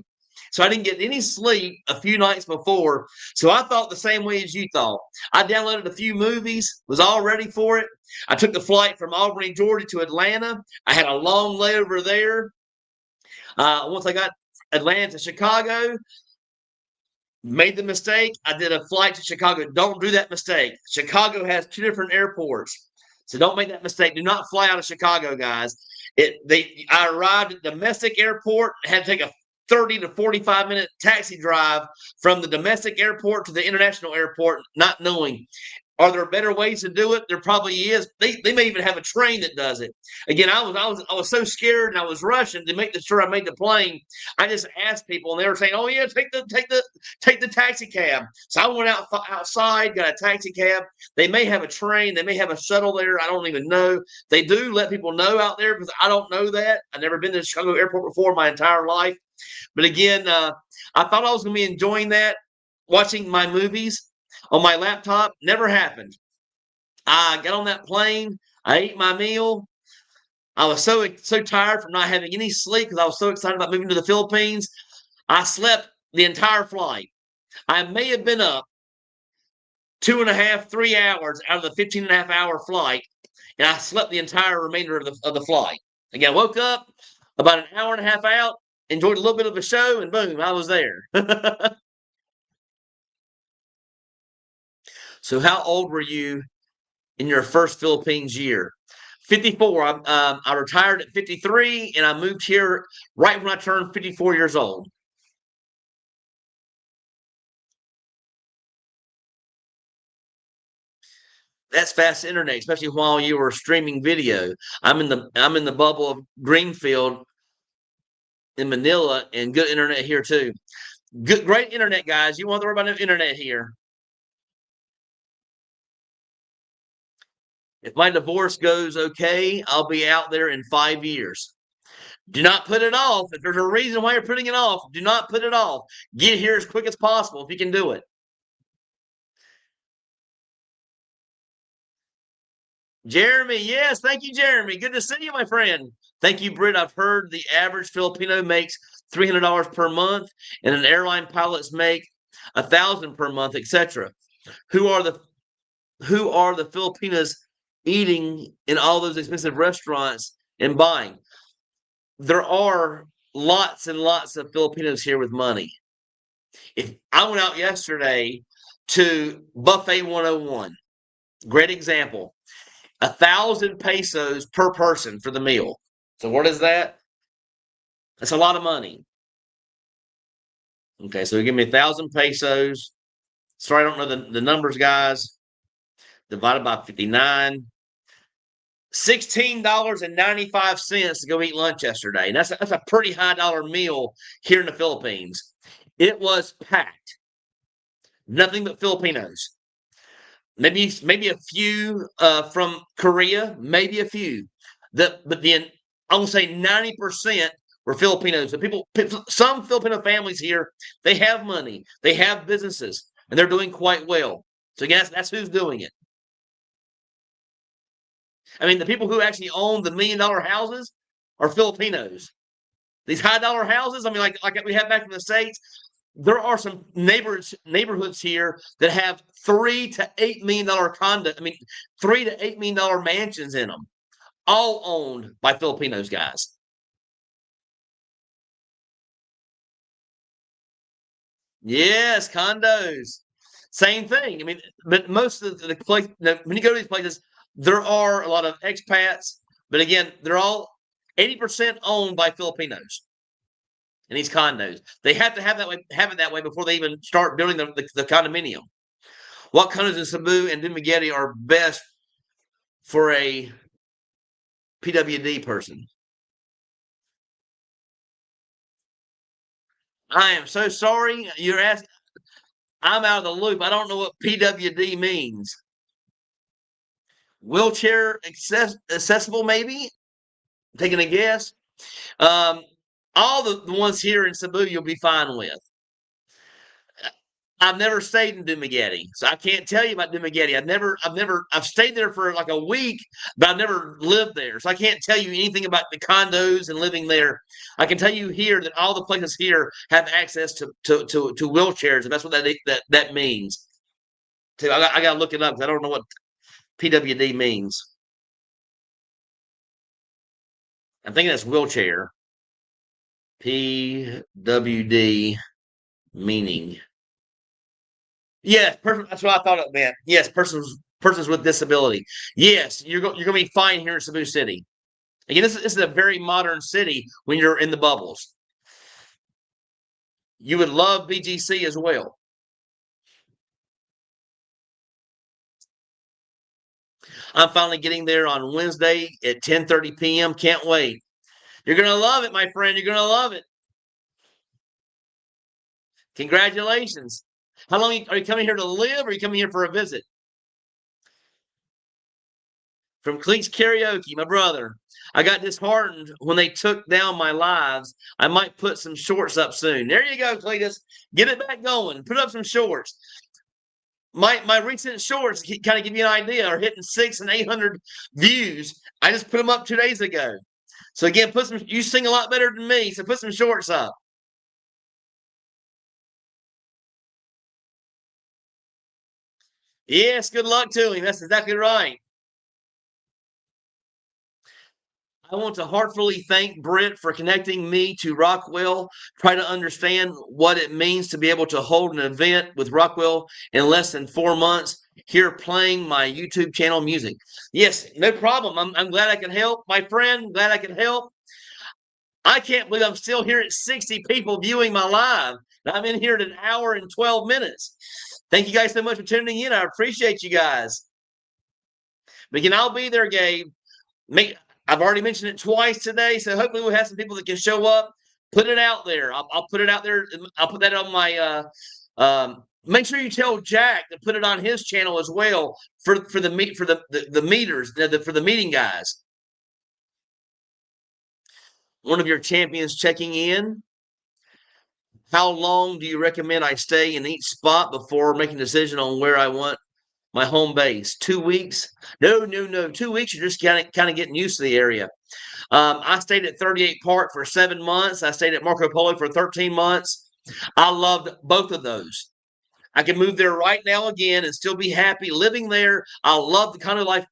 So I didn't get any sleep a few nights before. So I thought the same way as you thought. I downloaded a few movies, was all ready for it. I took the flight from Albany, Georgia to Atlanta. I had a long layover there. Once I got Atlanta to Chicago, made the mistake. I did a flight to Chicago. Don't do that mistake. Chicago has two different airports. So don't make that mistake. Do not fly out of Chicago, guys. I arrived at domestic airport, had to take a 30 to 45-minute taxi drive from the domestic airport to the international airport, not knowing. Are there better ways to do it? There probably is. They may even have a train that does it. Again, I was so scared and I was rushing to make sure I made the plane. I just asked people and they were saying, "Oh yeah, take the taxi cab." So I went outside, got a taxi cab. They may have a train, they may have a shuttle there. I don't even know. They do let people know out there because I don't know that. I've never been to the Chicago airport before my entire life. But again, I thought I was going to be enjoying that, watching my movies on my laptop. Never happened. I got on that plane. I ate my meal. I was so tired from not having any sleep because I was so excited about moving to the Philippines. I slept the entire flight. I may have been up 2.5, 3 hours out of the 15 and a half hour flight, and I slept the entire remainder of the flight. Again, I woke up about an hour and a half out, enjoyed a little bit of a show, and boom, I was there. So, how old were you in your first Philippines year? 54. I retired at 53, and I moved here right when I turned 54 years old. That's fast internet, especially while you were streaming video. I'm in the bubble of Greenfield in Manila, and good internet here too. Great internet, guys. You want to worry about no internet here. If my divorce goes okay, I'll be out there in 5 years. Do not put it off. If there's a reason why you're putting it off, do not put it off. Get here as quick as possible if you can do it. Jeremy, yes, thank you, Jeremy. Good to see you, my friend. Thank you, Britt. I've heard the average Filipino makes $300 per month, and an airline pilots make 1,000 per month, etc. Who are the who are the Filipinos eating in all those expensive restaurants and buying? There are lots and lots of Filipinos here with money. If I went out yesterday to Buffet 101, great example, 1,000 pesos per person for the meal. So what is that? That's a lot of money. Okay, so give me 1,000 pesos. Sorry, I don't know the numbers, guys. Divided by 59. $16.95 to go eat lunch yesterday. And that's a pretty high dollar meal here in the Philippines. It was packed. Nothing but Filipinos. Maybe a few from Korea, maybe a few. But then I will say 90% were Filipinos. So some Filipino families here, they have money, they have businesses, and they're doing quite well. So yes, that's who's doing it. I mean, the people who actually own the $1 million houses are Filipinos. These high dollar houses, I mean, like we have back in the States, there are some neighborhoods here that have $3 to $8 million condo. I mean, $3 to $8 million mansions in them, all owned by Filipinos, guys. Yes, condos. Same thing. I mean, but most of the place when you go to these places, there are a lot of expats, but again, they're all 80% owned by Filipinos in these condos. They have to have it that way before they even start building the condominium. What condos in Cebu and Dumaguete are best for a PWD person? I am so sorry. You're asking. I'm out of the loop. I don't know what PWD means. Wheelchair accessible, maybe? Taking a guess. Um, all the ones here in Cebu you'll be fine with. I've never stayed in Dumagetti, so I can't tell you about Dumagetti. I've stayed there for like a week, but I've never lived there, so I can't tell you anything about the condos and living there. I can tell you here that all the places here have access to wheelchairs, and that's what that means. So I got to look it up because I don't know what PWD means. I'm thinking that's wheelchair. PWD meaning. Yes, that's what I thought it meant. Yes, persons with disability. Yes, you're going to be fine here in Cebu City. Again, this is a very modern city when you're in the bubbles. You would love BGC as well. I'm finally getting there on Wednesday at 10:30 p.m. Can't wait. You're going to love it, my friend. You're going to love it. Congratulations. How long are you coming here to live or are you coming here for a visit? From Cleats Karaoke, my brother. I got disheartened when they took down my lives. I might put some shorts up soon. There you go, Cletus. Get it back going. Put up some shorts. My recent shorts kind of give you an idea are hitting 600 and 800 views. I just put them up 2 days ago. So again, put some. You sing a lot better than me, so put some shorts up. Yes, good luck to him. That's exactly right. I want to heartfully thank Britt for connecting me to Rockwell. Try to understand what it means to be able to hold an event with Rockwell in less than 4 months. Here playing my YouTube channel music. Yes, no problem. I'm glad I can help, my friend. Glad I can help. I can't believe I'm still here at 60 people viewing my live. I'm in here at an hour and 12 minutes. Thank you guys so much for tuning in. I appreciate you guys. But again, I'll be there, Gabe. I've already mentioned it twice today, so hopefully we'll have some people that can show up. Put it out there. I'll put it out there. I'll put that on my. Make sure you tell Jack to put it on his channel as well for the meters for the meeting guys. One of your champions checking in. How long do you recommend I stay in each spot before making a decision on where I want my home base? 2 weeks? No. 2 weeks. You're just kind of getting used to the area. I stayed at 38 Park for 7 months. I stayed at Marco Polo for 13 months. I loved both of those. I can move there right now again and still be happy living there. I love the kind of life.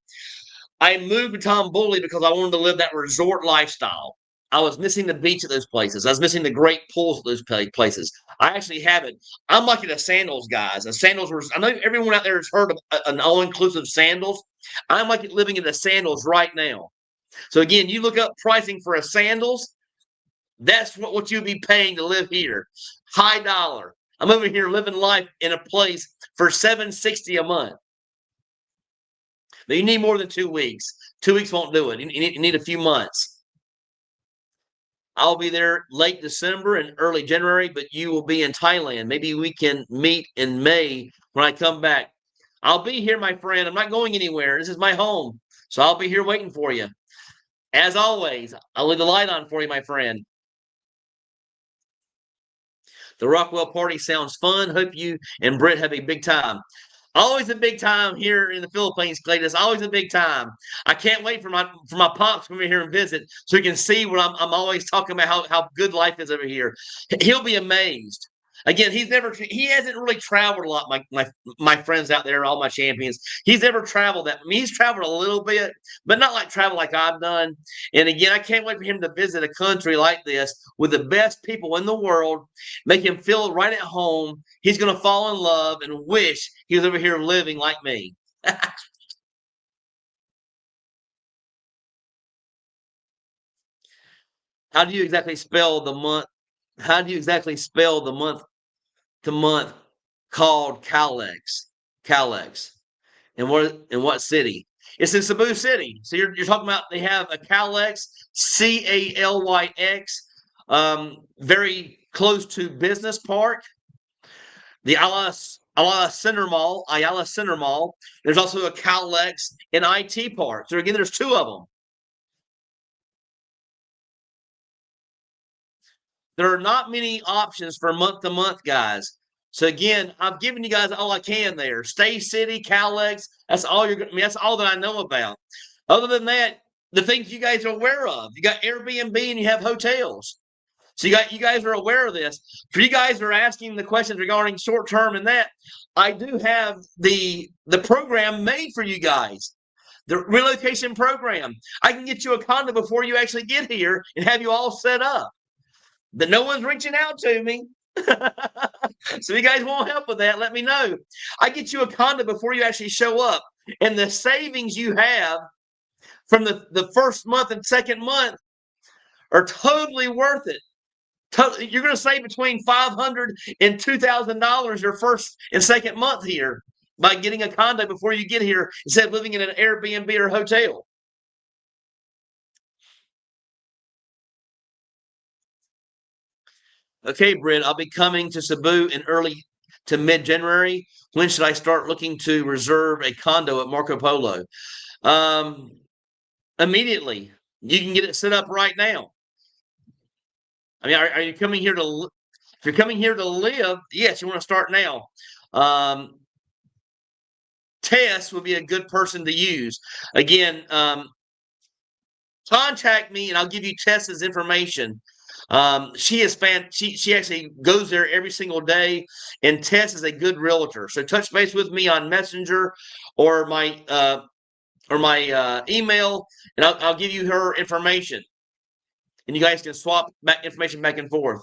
I moved to Tom Bully because I wanted to live that resort lifestyle. I was missing the beach at those places. I was missing the great pools at those places. I actually have it. I'm like the sandals guys. The sandals were. I know everyone out there has heard of an all-inclusive sandals. I'm like living in the sandals right now. So again, you look up pricing for a sandals. That's what you'd be paying to live here. High dollar. I'm over here living life in a place for $760 a month. But you need more than 2 weeks. 2 weeks won't do it. You need a few months. I'll be there late December and early January, but you will be in Thailand. Maybe we can meet in May when I come back. I'll be here, my friend. I'm not going anywhere. This is my home. So I'll be here waiting for you. As always, I'll leave the light on for you, my friend. The Rockwell party sounds fun. Hope you and Britt have a big time. Always a big time here in the Philippines, Cletus. Always a big time. I can't wait for my pops to come over here and visit so he can see what I'm always talking about how good life is over here. He'll be amazed. Again, he hasn't really traveled a lot. My friends out there, all my champions, he's never traveled that. I mean, he's traveled a little bit, but not like travel like I've done. And again, I can't wait for him to visit a country like this with the best people in the world, make him feel right at home. He's going to fall in love and wish he was over here living like me. How do you exactly spell the month? How do you exactly spell the month to month called Calex? Calex. In what city? It's in Cebu City. So you're talking about they have a Calex, Calyx, very close to Business Park, the Ayala Center Mall. There's also a Calex in IT Park. So again, there's two of them. There are not many options for month to month, guys. So again, I've given you guys all I can there. Stay City, Calex. That's all you're. I mean, that's all that I know about. Other than that, the things you guys are aware of. You got Airbnb and you have hotels. So you guys are aware of this. For you guys who are asking the questions regarding short term and that, I do have the program made for you guys. The relocation program. I can get you a condo before you actually get here and have you all set up. But no one's reaching out to me. So you guys want help with that, let me know. I get you a condo before you actually show up. And the savings you have from the first month and second month are totally worth it. You're going to save between $500 and $2,000 your first and second month here by getting a condo before you get here instead of living in an Airbnb or hotel. Okay, Brent, I'll be coming to Cebu in early to mid-January. When should I start looking to reserve a condo at Marco Polo? Um, Immediately. You can get it set up right now. I mean, are you coming here to? If you're coming here to live, yes, you want to start now. Tess would be a good person to use. Again, contact me and I'll give you Tess's information. She is she actually goes there every single day, and Tess is a good realtor. So touch base with me on Messenger or my email, and I'll give you her information, and you guys can swap back information back and forth.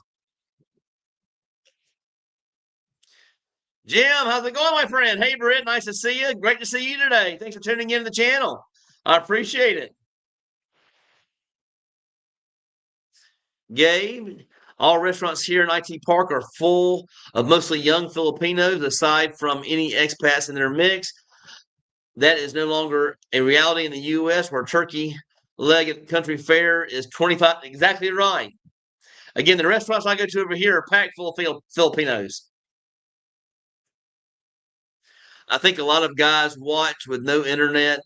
Jim, how's it going, my friend? Hey, Britt, nice to see you. Great to see you today. Thanks for tuning in to the channel. I appreciate it. Gabe, all restaurants here in IT Park are full of mostly young Filipinos, aside from any expats in their mix. That is no longer a reality in the U.S., where turkey leg at country fair is 25. Exactly right. Again, the restaurants I go to over here are packed full of Filipinos. I think a lot of guys watch with no internet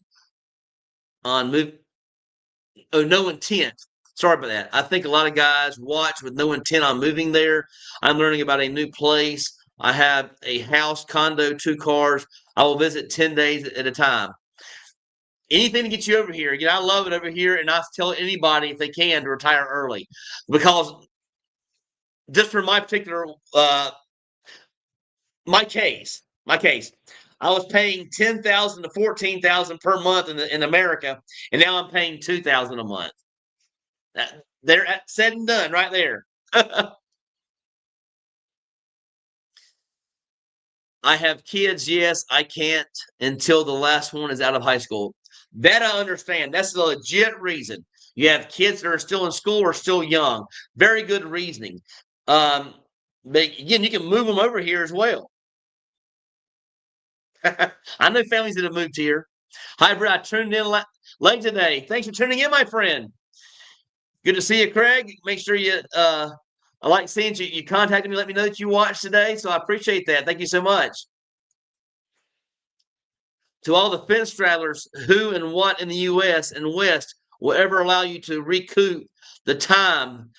on move. Oh, no intent. Sorry about that. I think a lot of guys watch with no intent on moving there. I'm learning about a new place. I have a house, condo, 2 cars. I will visit 10 days at a time. Anything to get you over here. Again, I love it over here, and I tell anybody if they can to retire early, because just for my particular my case, I was paying 10,000 to 14,000 per month in America, and now I'm paying 2,000 a month. They're said and done right there. I have kids. Yes, I can't until the last one is out of high school. That I understand. That's a legit reason. You have kids that are still in school or still young. Very good reasoning. But again, you can move them over here as well. I know families that have moved here. Hi, Brett. I tuned in late today. Thanks for tuning in, my friend. Good to see you, Craig. Make sure you I like seeing you. You contacted me, let me know that you watched today. So I appreciate that. Thank you so much. To all the fence straddlers, who and what in the U.S. and West will ever allow you to recoup the time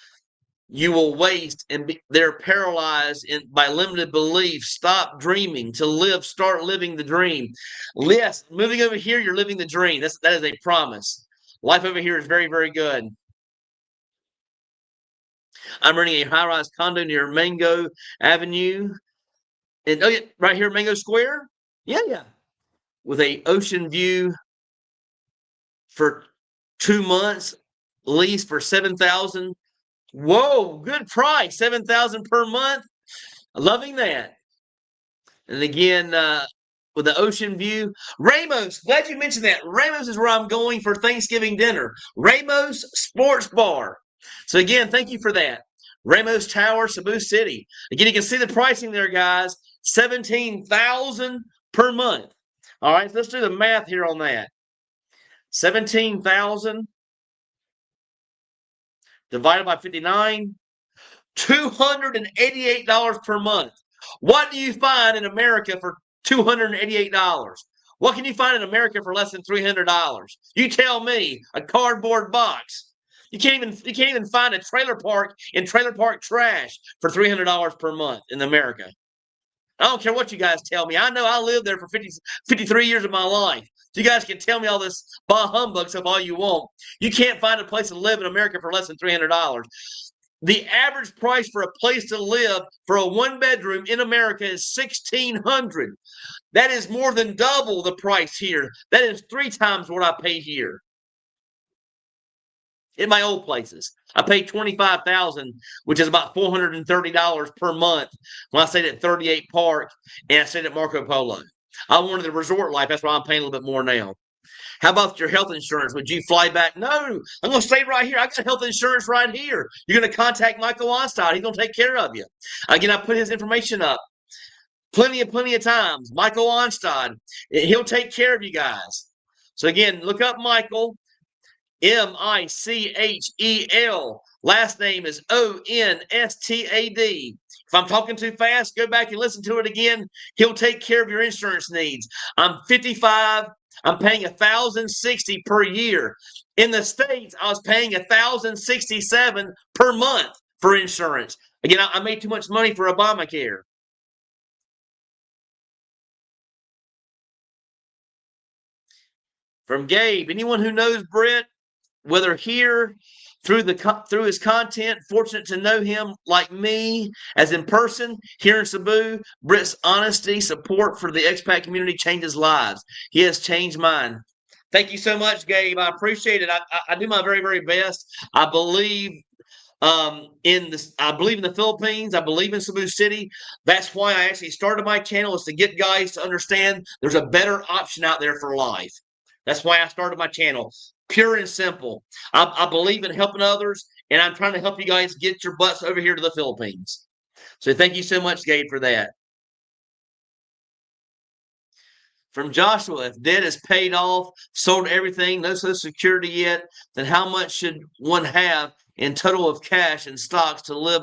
you will waste and they're paralyzed by limited beliefs? Stop dreaming. To live, start living the dream. Yes, moving over here, you're living the dream. That is a promise. Life over here is very, very good. I'm renting a high-rise condo near Mango Avenue, and oh yeah, right here, Mango Square. Yeah, yeah, with a ocean view for 2 months, lease for 7,000. Whoa, good price, 7,000 per month. Loving that. And again, with the ocean view, Ramos. Glad you mentioned that. Ramos is where I'm going for Thanksgiving dinner. Ramos Sports Bar. So again, thank you for that. Ramos Tower, Cebu City. Again, you can see the pricing there, guys. 17,000 per month. All right, so let's do the math here on that. 17,000 divided by 59, $288 per month. What do you find in America for $288? What can you find in America for less than $300? You tell me. A cardboard box. You can't even find a trailer park in trailer park trash for $300 per month in America. I don't care what you guys tell me. I know I lived there for 53 years of my life. You guys can tell me all this bah humbug stuff all you want. You can't find a place to live in America for less than $300. The average price for a place to live for a one bedroom in America is $1,600. That is more than double the price here. That is 3 times what I pay here in my old places. I paid $25,000, which is about $430 per month when I stayed at 38 Park and I stayed at Marco Polo. I wanted the resort life. That's why I'm paying a little bit more now. How about your health insurance? Would you fly back? No, I'm going to stay right here. I got health insurance right here. You're going to contact Michael Onstad. He's going to take care of you. Again, I put his information up plenty of times. Michael Onstad. He'll take care of you guys. So again, look up Michael. Michel. Last name is Onstad. If I'm talking too fast, go back and listen to it again. He'll take care of your insurance needs. I'm 55. I'm paying $1,060 per year. In the States, I was paying $1,067 per month for insurance. Again, I made too much money for Obamacare. From Gabe, anyone who knows Britt, whether here through his content, fortunate to know him like me as in person here in Cebu. Britt's honesty, support for the expat community changes lives. He has changed mine. Thank you so much, Gabe. I appreciate it. I do my very, very best. I believe in this. I believe in the Philippines. I believe in Cebu City. That's why I actually started my channel, is to get guys to understand there's a better option out there for life. That's why I started my channel. Pure and simple. I believe in helping others, and I'm trying to help you guys get your butts over here to the Philippines. So thank you so much, Gabe, for that. From Joshua, if debt is paid off, sold everything, no Social Security yet, then how much should one have in total of cash and stocks to live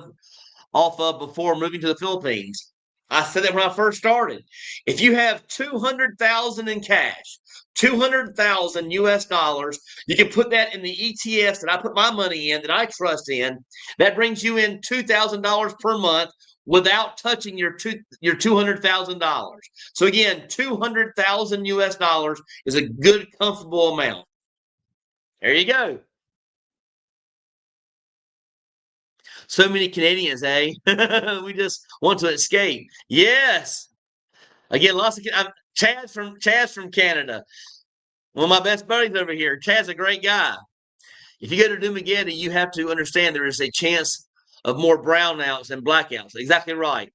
off of before moving to the Philippines? I said that when I first started. If you have 200,000 in cash, 200,000 US dollars, you can put that in the ETFs that I put my money in, that I trust in. That brings you in $2,000 per month without touching your $200,000. So again, 200,000 US dollars is a good, comfortable amount. There you go. So many Canadians, eh? We just want to escape. Yes. Again, lots of Chad's from Canada. One of my best buddies over here. Chad's a great guy. If you go to Dumaguete, you have to understand there is a chance of more brownouts than blackouts. Exactly right.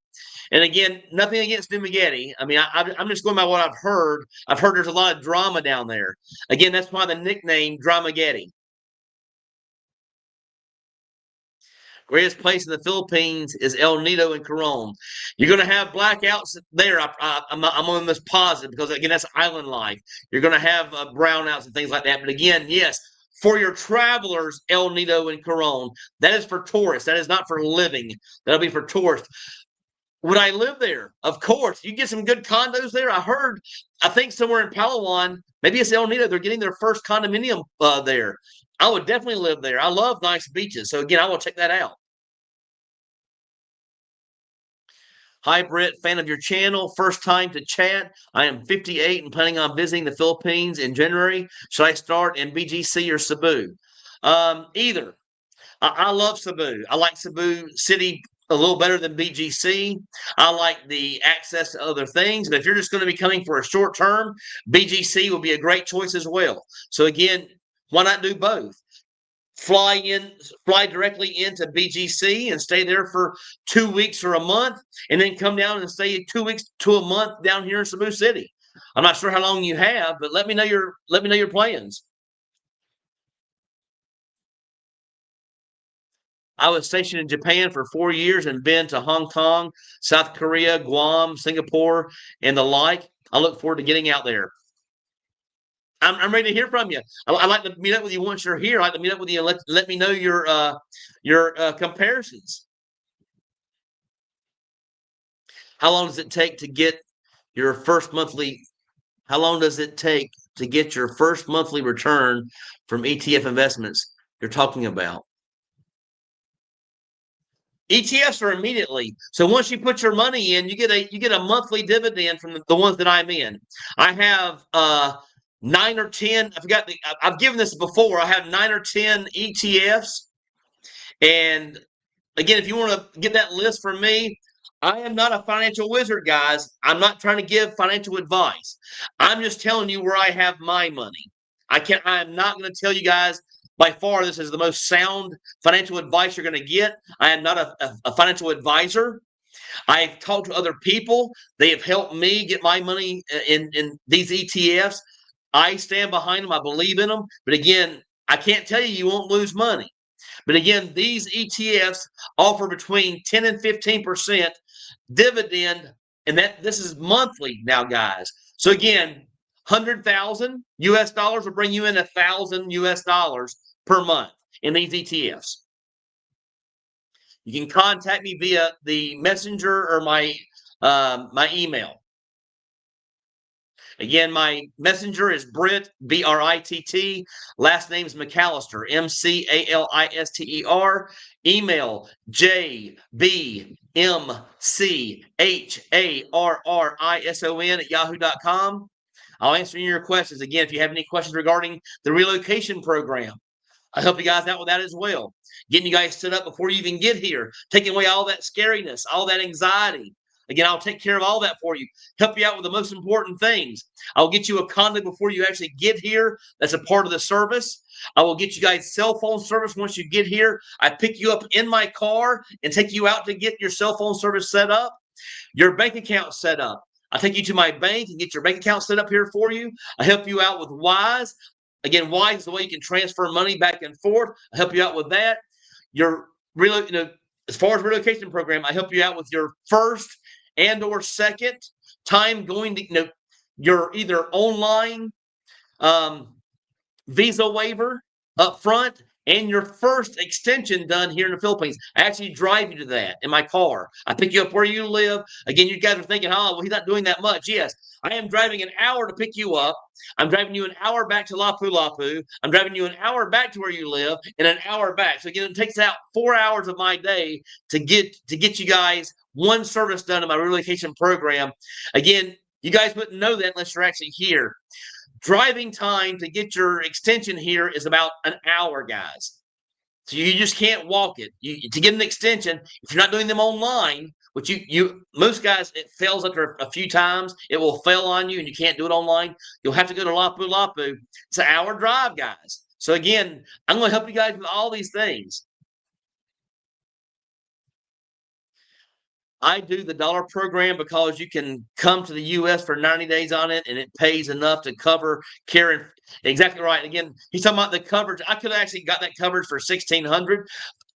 And again, nothing against Dumaguete. I mean, I'm just going by what I've heard. I've heard there's a lot of drama down there. Again, that's why the nickname Dramageddon. Greatest place in the Philippines is El Nido and Coron. You're going to have blackouts there. I'm almost positive, because again, that's island life. You're going to have brownouts and things like that. But again, yes, for your travelers, El Nido and Coron. That is for tourists. That is not for living. That'll be for tourists. Would I live there? Of course. You get some good condos there. I think somewhere in Palawan, maybe it's El Nido, they're getting their first condominium there. I would definitely live there. I love nice beaches. So again, I will check that out. Hi, Britt, fan of your channel. First time to chat. I am 58 and planning on visiting the Philippines in January. Should I start in BGC or Cebu? Either. I love Cebu. I like Cebu City a little better than BGC. I like the access to other things. But if you're just going to be coming for a short term, BGC will be a great choice as well. So again, why not do both? Fly directly into BGC and stay there for 2 weeks or a month, and then come down and stay 2 weeks to a month down here in Cebu City. I'm not sure how long you have, but let me know your plans. I was stationed in Japan for 4 years and been to Hong Kong, South Korea, Guam, Singapore, and the like. I look forward to getting out there. I'm ready to hear from you. I like to meet up with you once you're here. I like to meet up with you and let me know your comparisons. How long does it take to get your first monthly? How long does it take to get your first monthly return from ETF investments you're talking about? ETFs are immediately. So once you put your money in, you get a monthly dividend from the ones that I'm in. I have 9 or 10. I forgot I've given this before. I have 9 or 10 ETFs. And again, if you want to get that list from me, I am not a financial wizard, guys. I'm not trying to give financial advice. I'm just telling you where I have my money. I'm not going to tell you guys by far this is the most sound financial advice you're going to get. I am not a financial advisor. I've talked to other people. They have helped me get my money in these ETFs. I stand behind them. I believe in them. But again, I can't tell you won't lose money. But again, these ETFs offer between 10 and 15% dividend, and this is monthly now, guys. So again, 100,000 US dollars will bring you in 1,000 US dollars per month in these ETFs. You can contact me via the messenger or my email. Again, my messenger is Britt, Britt. Last name is McAllister, McAllister. Email jbmcharrison@yahoo.com. I'll answer your questions. Again, if you have any questions regarding the relocation program, I help you guys out with that as well. Getting you guys set up before you even get here, taking away all that scariness, all that anxiety. Again, I'll take care of all that for you. Help you out with the most important things. I'll get you a condo before you actually get here. That's a part of the service. I will get you guys cell phone service once you get here. I pick you up in my car and take you out to get your cell phone service set up, your bank account set up. I take you to my bank and get your bank account set up here for you. I help you out with Wise. Again, Wise is the way you can transfer money back and forth. I help you out with that. As far as relocation program, I help you out with your first and or second time going to, your either online visa waiver up front and your first extension done here in the Philippines. I actually drive you to that in my car. I pick you up where you live. Again, you guys are thinking, oh, well, he's not doing that much. Yes, I am driving an hour to pick you up. I'm driving you an hour back to Lapu-Lapu. I'm driving you an hour back to where you live and an hour back. So again, it takes out 4 hours of my day to get you guys one service done in my relocation program. Again, you guys wouldn't know that unless you're actually here. Driving time to get your extension here is about an hour, guys. So you just can't walk it. To get an extension, if you're not doing them online, which most guys, it fails after a few times. It will fail on you and you can't do it online. You'll have to go to Lapu-Lapu. It's an hour drive, guys. So again, I'm going to help you guys with all these things. I do the dollar program because you can come to the U.S. for 90 days on it, and it pays enough to cover care. Exactly right. Again, he's talking about the coverage. I could have actually got that coverage for $1,600.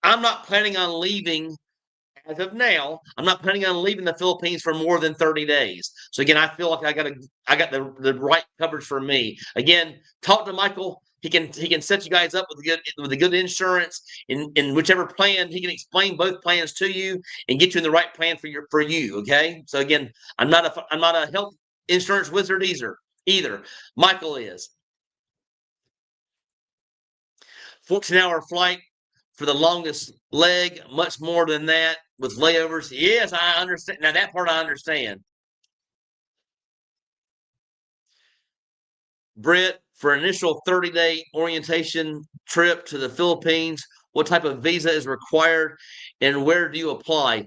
I'm not planning on leaving as of now. I'm not planning on leaving the Philippines for more than 30 days. So again, I feel like I got the right coverage for me. Again, talk to Michael. He can set you guys up with a good insurance in whichever plan. He can explain both plans to you and get you in the right plan for you. Okay. So again, I'm not a health insurance wizard either. Michael is. 14-hour flight for the longest leg, much more than that with layovers. Yes, I understand. Now that part I understand. Britt, for initial 30-day orientation trip to the Philippines, what type of visa is required and where do you apply?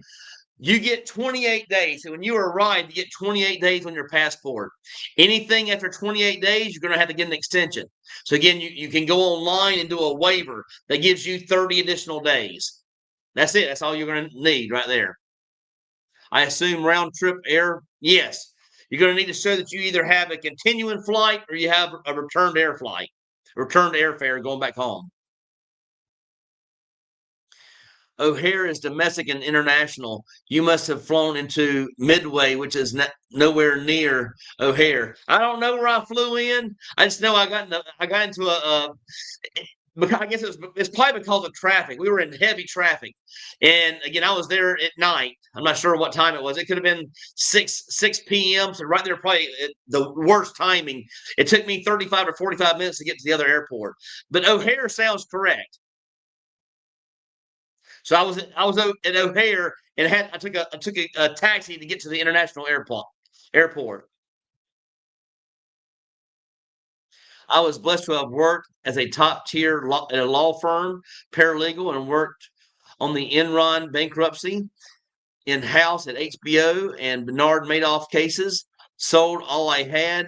You get 28 days. So when you arrive, you get 28 days on your passport. Anything after 28 days, you're going to have to get an extension. So again, you can go online and do a waiver that gives you 30 additional days. That's it. That's all you're going to need right there. I assume round trip air. Yes. You're going to need to show that you either have a continuing flight or you have a returned air flight, returned airfare going back home. O'Hare is domestic and international. You must have flown into Midway, which is nowhere near O'Hare. I don't know where I flew in. I just know I got into because I guess it's probably because of traffic. We were in heavy traffic, and again, I was there at night. I'm not sure what time it was. It could have been 6 p.m. So right there, probably the worst timing. It took me 35 or 45 minutes to get to the other airport. But O'Hare sounds correct. So I was at O'Hare and I took a taxi to get to the international airport. I was blessed to have worked as a top tier at a law firm, paralegal, and worked on the Enron bankruptcy in house at HBO and Bernard Madoff cases. Sold all I had.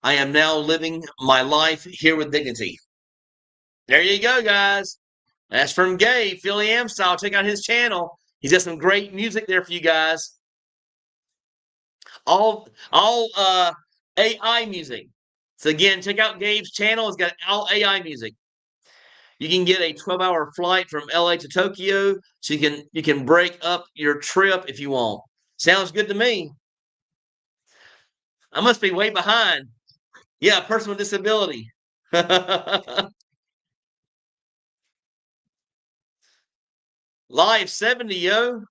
I am now living my life here with dignity. There you go, guys. That's from Gabe, Philly Am Style. Check out his channel. He's got some great music there for you guys. All AI music. So again, check out Gabe's channel. It's got all AI music. You can get a 12-hour flight from LA to Tokyo, so you can break up your trip if you want. Sounds good to me. I must be way behind. Yeah, person with disability. Live 70, yo.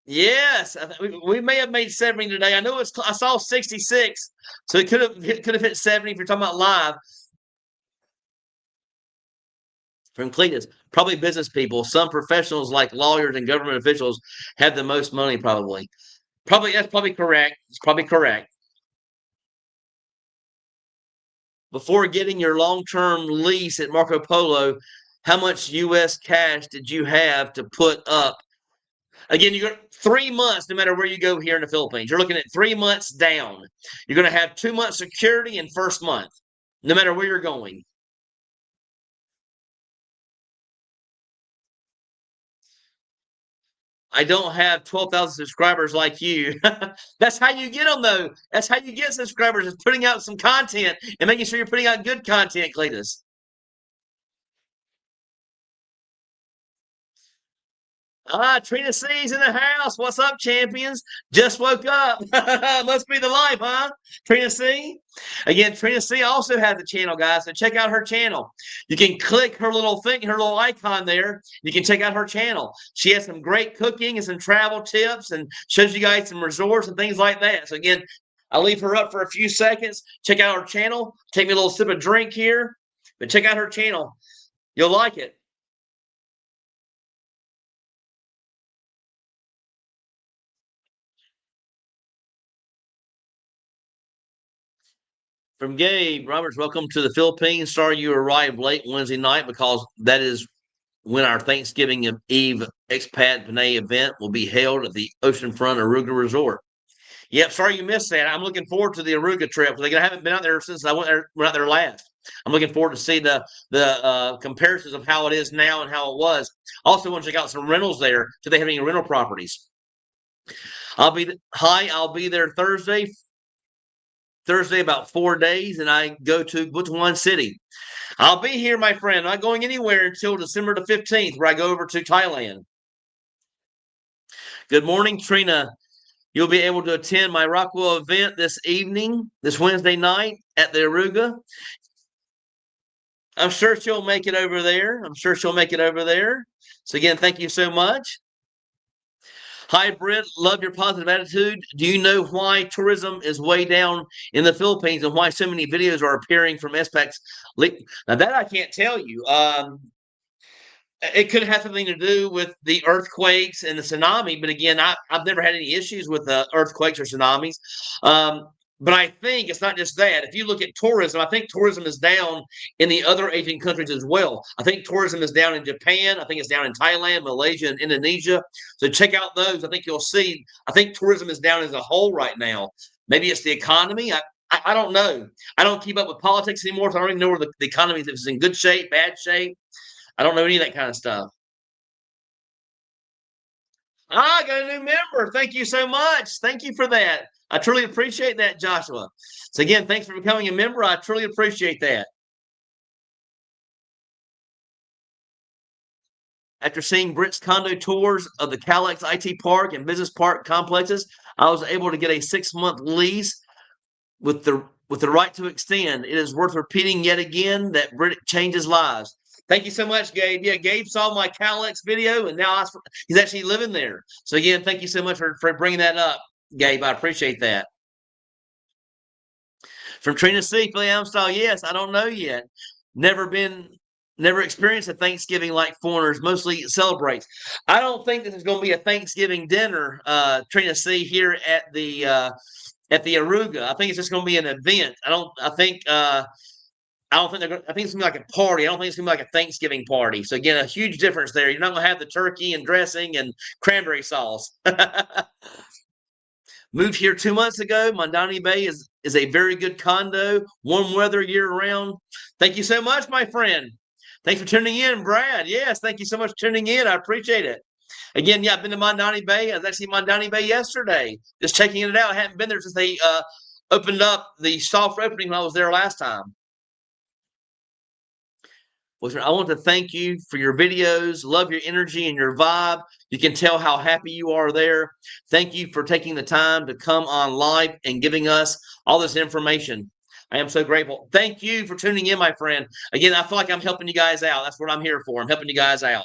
Yes, we may have made 70 today. I know I saw 66, so it could have hit 70 if you're talking about live. From Cletus, probably business people. Some professionals like lawyers and government officials have the most money, probably. Probably that's probably correct. It's probably correct. Before getting your long-term lease at Marco Polo, how much U.S. cash did you have to put up? Again, you got 3 months no matter where you go here in the Philippines. You're looking at 3 months down. You're going to have 2 months security in first month, no matter where you're going. I don't have 12,000 subscribers like you. That's how you get them, though. That's how you get subscribers, is putting out some content and making sure you're putting out good content, Cletus. Trina C's in the house. What's up, champions? Just woke up. Must be the life, huh? Trina C. Again, Trina C also has a channel, guys. So check out her channel. You can click her little thing, her little icon there. You can check out her channel. She has some great cooking and some travel tips and shows you guys some resorts and things like that. So again, I'll leave her up for a few seconds. Check out her channel. Take me a little sip of drink here, but check out her channel. You'll like it. From Gabe Roberts, welcome to the Philippines. Sorry you arrived late Wednesday night because that is when our Thanksgiving Eve expat Panay event will be held at the oceanfront Aruga Resort. Yep, sorry you missed that. I'm looking forward to the Aruga trip. I haven't been out there since went out there last. I'm looking forward to see the comparisons of how it is now and how it was. Also, want to check out some rentals there. Do they have any rental properties? I'll be there Thursday about 4 days, and I go to Butuan City. I'll be here, my friend. I'm not going anywhere until December the 15th, where I go over to Thailand. Good morning, Trina. You'll be able to attend my Rockwell event this Wednesday night at the Aruga. I'm sure she'll make it over there. So again, thank you so much. Hi, Britt. Love your positive attitude. Do you know why tourism is way down in the Philippines and why so many videos are appearing from expats? Now, that I can't tell you. It could have something to do with the earthquakes and the tsunami. But again, I've never had any issues with earthquakes or tsunamis. But I think it's not just that. If you look at tourism, I think tourism is down in the other Asian countries as well. I think tourism is down in Japan. I think it's down in Thailand, Malaysia, and Indonesia. So check out those. I think you'll see. I think tourism is down as a whole right now. Maybe it's the economy. I don't know. I don't keep up with politics anymore, so I don't even know where the economy is in good shape, bad shape. I don't know any of that kind of stuff. I got a new member. Thank you so much. Thank you for that. I truly appreciate that, Joshua. So again, thanks for becoming a member. I truly appreciate that. After seeing Britt's condo tours of the Calex IT Park and Business Park complexes, I was able to get a 6-month lease with the right to extend. It is worth repeating yet again that Britt changes lives. Thank you so much, Gabe. Yeah, Gabe saw my Calex video, and now he's actually living there. So again, thank you so much for bringing that up, Gabe. I appreciate that. From Trina C, Philly Style. Yes, I don't know yet. Never been never experienced a Thanksgiving like foreigners mostly celebrate. I don't think this is going to be a Thanksgiving dinner, Trina C, here at the Aruga. I think it's just going to be an event. I don't think they're going. I think it's gonna be like a party. I don't think it's gonna be like a Thanksgiving party. So again, a huge difference there. You're not gonna have the turkey and dressing and cranberry sauce. Moved here 2 months ago. Mondani Bay is a very good condo, warm weather year round. Thank you so much, my friend. Thanks for tuning in, Brad. Yes, thank you so much for tuning in. I appreciate it. Again, yeah, I've been to Mondani Bay. I was actually in Mondani Bay yesterday, just checking it out. I haven't been there since they opened up the soft opening when I was there last time. I want to thank you for your videos. Love your energy and your vibe. You can tell how happy you are there. Thank you for taking the time to come on live and giving us all this information. I am so grateful. Thank you for tuning in, my friend. Again, I feel like I'm helping you guys out. That's what I'm here for. I'm helping you guys out.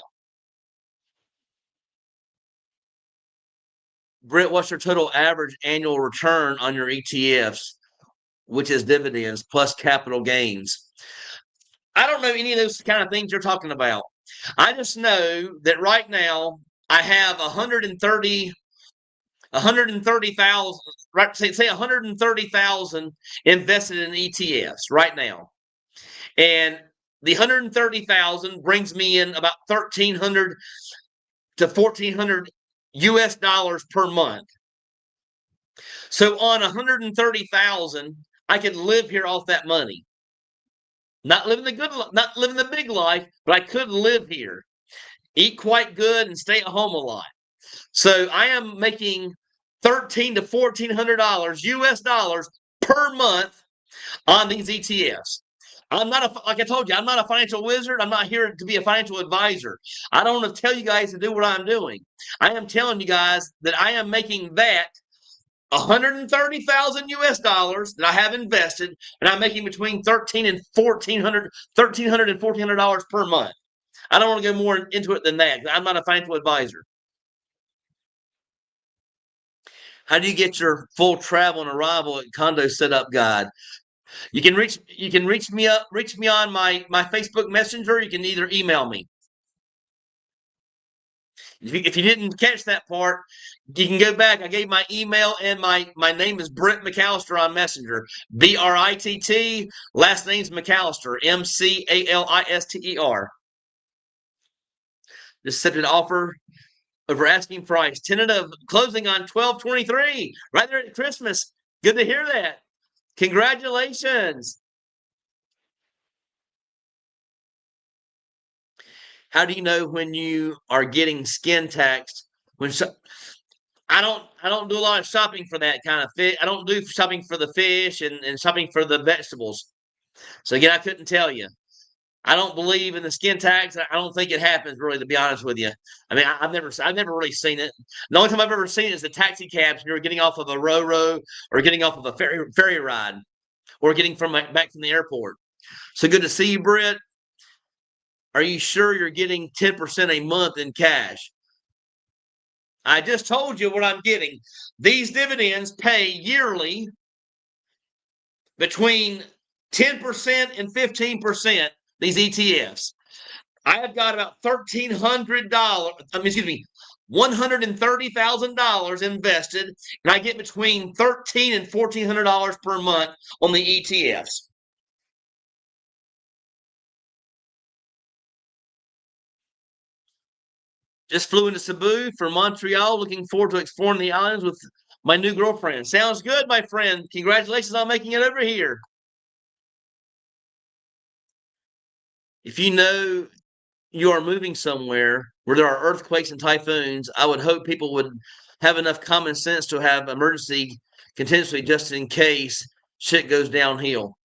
Britt, what's your total average annual return on your ETFs, which is dividends plus capital gains? I don't know any of those kind of things you're talking about. I just know that right now I have 130,000, right? Say 130,000 invested in ETFs right now. And the 130,000 brings me in about 1,300 to 1,400 US dollars per month. So on 130,000, I can live here off that money. Not living the big life, but I could live here, eat quite good, and stay at home a lot. So I am making $1,300 to $1,400 US dollars per month on these ETFs. Like I told you, I'm not a financial wizard. I'm not here to be a financial advisor. I don't want to tell you guys to do what I'm doing. I am telling you guys that I am making that 130,000 US dollars that I have invested, and I'm making between $1,300 and $1,400 per month. I don't want to go more into it than that. I'm not a financial advisor. How do you get your full travel and arrival at condo setup guide? You can reach me on my Facebook Messenger. You can either email me. If you didn't catch that part, you can go back. I gave my email, and my name is Britt McAllister on Messenger. BRITT. Last name's McAllister. MCALISTER. Just accepted offer over asking price. Tentative closing on 12/23. Right there at Christmas. Good to hear that. Congratulations. How do you know when you are getting skin taxed? I don't do a lot of shopping for that kind of fish. I don't do shopping for the fish and shopping for the vegetables. So again, I couldn't tell you. I don't believe in the skin tax. I don't think it happens really, to be honest with you. I mean, I've never really seen it. The only time I've ever seen it is the taxi cabs when you're getting off of a ro-ro or getting off of a ferry ride or getting back from the airport. So good to see you, Britt. Are you sure you're getting 10% a month in cash? I just told you what I'm getting. These dividends pay yearly between 10% and 15%, these ETFs. I have got about $130,000 invested, and I get between $1,300 and $1,400 per month on the ETFs. Just flew into Cebu from Montreal. Looking forward to exploring the islands with my new girlfriend. Sounds good, my friend. Congratulations on making it over here. If you know you are moving somewhere where there are earthquakes and typhoons, I would hope people would have enough common sense to have emergency contingency just in case shit goes downhill.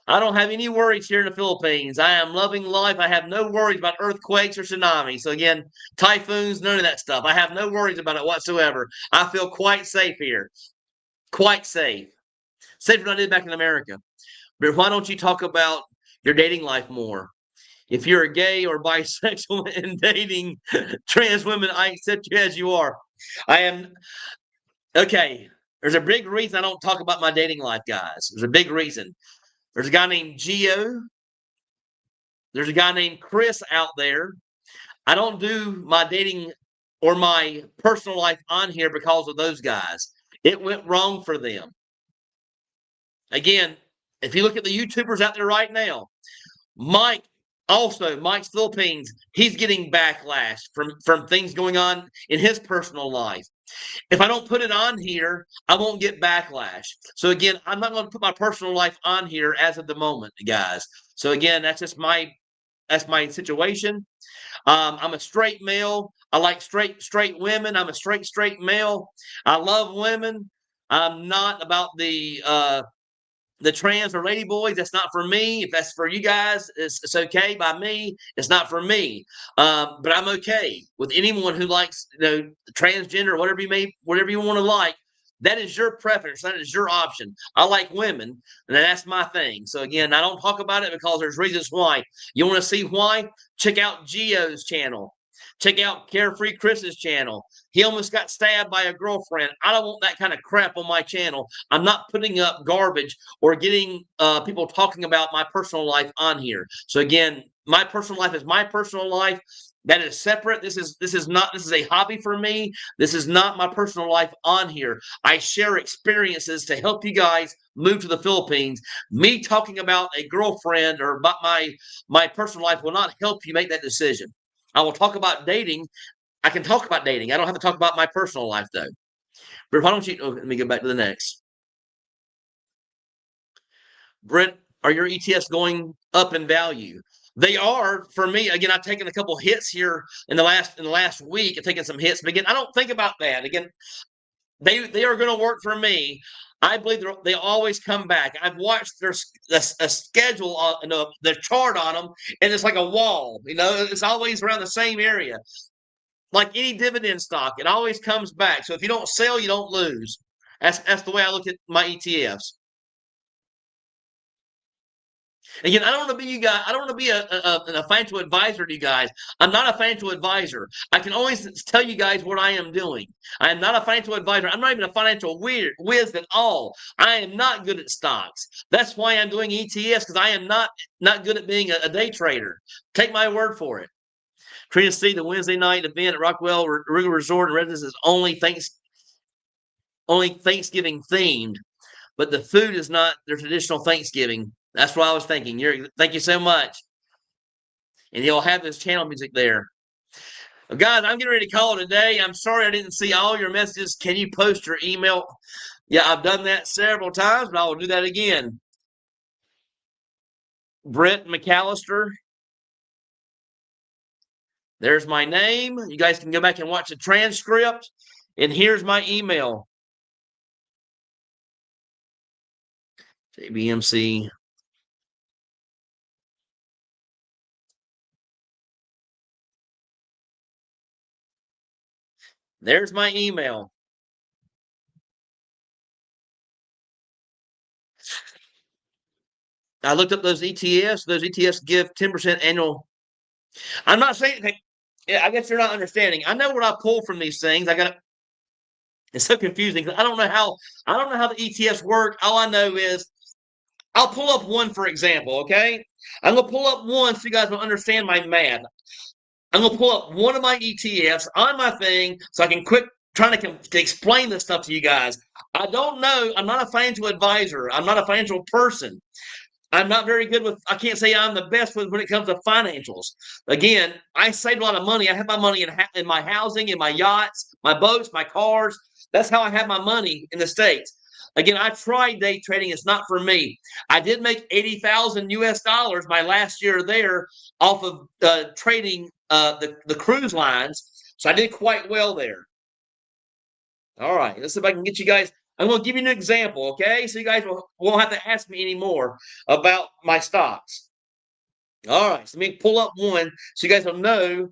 I don't have any worries here in the Philippines. I am loving life. I have no worries about earthquakes or tsunamis. So again, typhoons, none of that stuff. I have no worries about it whatsoever. I feel quite safe here. Quite safe. Safer than I did back in America. But why don't you talk about your dating life more? If you're a gay or bisexual and dating trans women, I accept you as you are. I am okay. There's a big reason I don't talk about my dating life, guys. There's a big reason. There's a guy named Gio There's a guy named Chris out there. I don't do my dating or my personal life on here because of those guys. It went wrong for them. Again, if you look at the YouTubers out there right now, Mike, also Mike's Philippines, he's getting backlash from things going on in his personal life. If I don't put it on here, I won't get backlash. So again, I'm not going to put my personal life on here as of the moment, guys. So again, that's my situation. I'm a straight male. I like straight women. I'm a straight male. I love women. I'm not about the trans or lady boys. That's not for me. If that's for you guys, it's okay by me. It's not for me. But I'm okay with anyone who likes, transgender, whatever you want to like. That is your preference. That is your option. I like women, and that's my thing. So again, I don't talk about it because there's reasons why. You want to see why? Check out Gio's channel. Check out Carefree Chris's channel. He almost got stabbed by a girlfriend. I don't want that kind of crap on my channel. I'm not putting up garbage or getting people talking about my personal life on here. So again, my personal life is my personal life. That is separate. This is a hobby for me. This is not my personal life on here. I share experiences to help you guys move to the Philippines. Me talking about a girlfriend or about my personal life will not help you make that decision. I will talk about dating. I can talk about dating. I don't have to talk about my personal life though. But why don't you? Oh, let me go back to the next. Brent, are your ETFs going up in value? They are for me. Again, I've taken a couple hits here in the last week. I've taken some hits, but again, I don't think about that. Again, they are going to work for me. I believe they always come back. I've watched their a schedule on the chart on them, and it's like a wall. It's always around the same area. Like any dividend stock, it always comes back. So if you don't sell, you don't lose. That's the way I look at my ETFs. Again, I don't want to be you guys. I don't want to be a financial advisor to you guys. I'm not a financial advisor. I can always tell you guys what I am doing. I am not a financial advisor. I'm not even a financial whiz at all. I am not good at stocks. That's why I'm doing ETFs because I am not good at being a day trader. Take my word for it. Trina C, the Wednesday night event at Rockwell River Resort and Residence is only Thanksgiving themed, but the food is not their traditional Thanksgiving. That's what I was thinking. Thank you so much. And he'll have his channel music there. Well, guys, I'm getting ready to call it a day. I'm sorry I didn't see all your messages. Can you post your email? Yeah, I've done that several times, but I will do that again. Brent McAllister. There's my name. You guys can go back and watch the transcript. And here's my email. JBMC. There's my email. I looked up those ETFs. Those ETFs give 10% annual. I'm not saying, yeah, I guess you're not understanding. I know what I pull from these things. It's so confusing. I don't know how the ETFs work. All I know is I'll pull up one, for example, okay? I'm going to pull up one so you guys will understand my math. I'm going to pull up one of my ETFs on my thing so I can quit trying to explain this stuff to you guys. I don't know. I'm not a financial advisor. I'm not a financial person. I'm not very good with, I can't say I'm the best with when it comes to financials. Again, I saved a lot of money. I have my money in my housing, in my yachts, my boats, my cars. That's how I have my money in the States. Again, I tried day trading. It's not for me. I did make 80,000 US dollars my last year there off of trading the cruise lines. So I did quite well there. All right, let's see if I can get you guys. I'm going to give you an example, okay? So you guys won't have to ask me anymore about my stocks. All right, so let me pull up one so you guys will know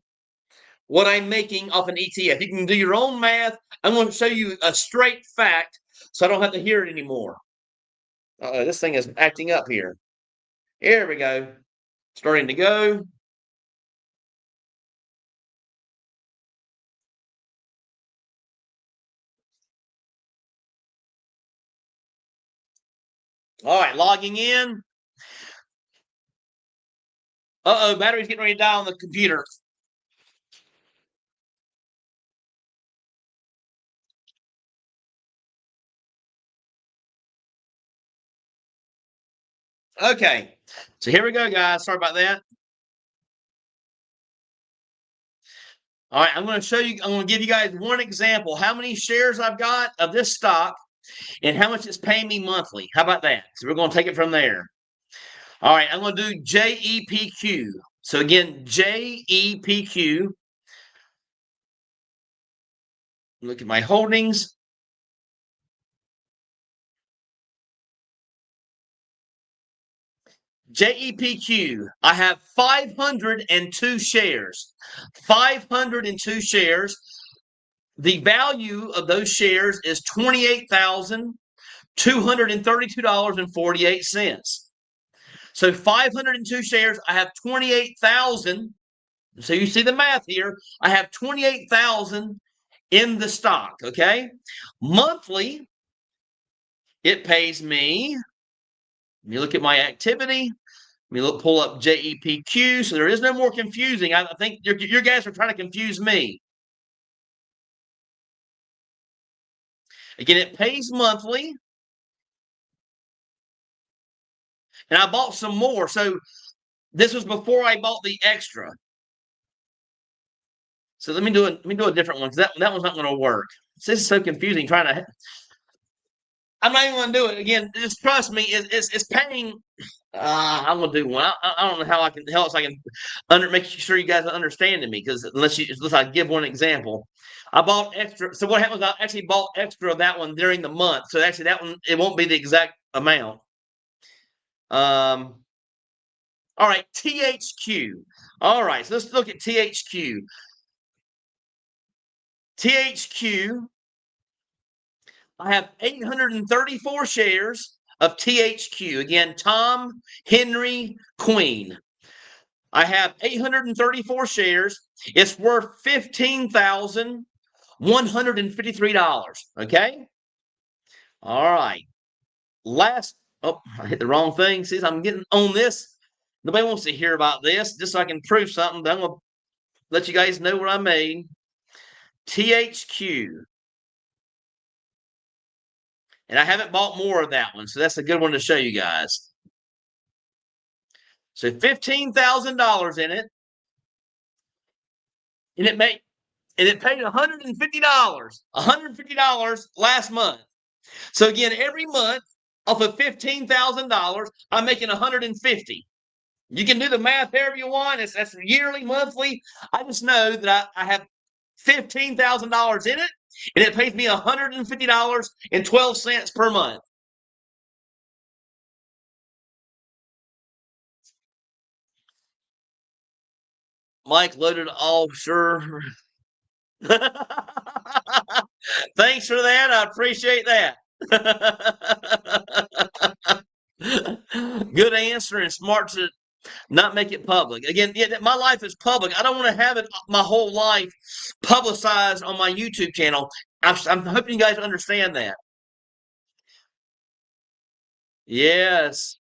what I'm making off an ETF. You can do your own math. I'm going to show you a straight fact so I don't have to hear it anymore. This thing is acting up here. Here we go. Starting to go. All right, logging in. Uh-oh, battery's getting ready to die on the computer. Okay, so here we go, guys. Sorry about that. All right, I'm going to show you, I'm going to give you guys one example. How many shares I've got of this stock and how much it's paying me monthly. How about that? So we're going to take it from there. All right, I'm going to do JEPQ. So again, JEPQ. Look at my holdings. JEPQ, I have 502 shares. 502 shares. The value of those shares is $28,232.48. So 502 shares, I have 28,000. So you see the math here. I have 28,000 in the stock, okay? Monthly, it pays me. Let me look at my activity. Let me pull up JEPQ. So there is no more confusing. I think your guys are trying to confuse me. Again, it pays monthly. And I bought some more. So this was before I bought the extra. So let me do a different one because that one's not going to work. This is so confusing. I'm not even going to do it again. Just trust me. It's paying. I'm gonna do one. I don't know how else I can make sure you guys are understanding me because unless I give one example, I bought extra. So what happens? I actually bought extra of that one during the month. So actually that one it won't be the exact amount. All right, THQ. All right, so let's look at THQ. THQ. I have 834 shares of THQ. Again, Tom Henry Queen. I have 834 shares. It's worth $15,153. Okay. All right. Oh, I hit the wrong thing. See, I'm getting on this. Nobody wants to hear about this. Just so I can prove something. But I'm going to let you guys know what I made. THQ. And I haven't bought more of that one. So that's a good one to show you guys. So $15,000 in it. And it paid $150. $150 last month. So again, every month off of $15,000, I'm making $150. You can do the math however you want. That's yearly, monthly. I just know that I have $15,000 in it, and it pays me $150.12 per month. Mike loaded all sure. Thanks for that. I appreciate that. Good answer and smart to not make it public. Again, yeah, my life is public. I don't want to have it my whole life publicized on my YouTube channel. I'm hoping you guys understand that. Yes.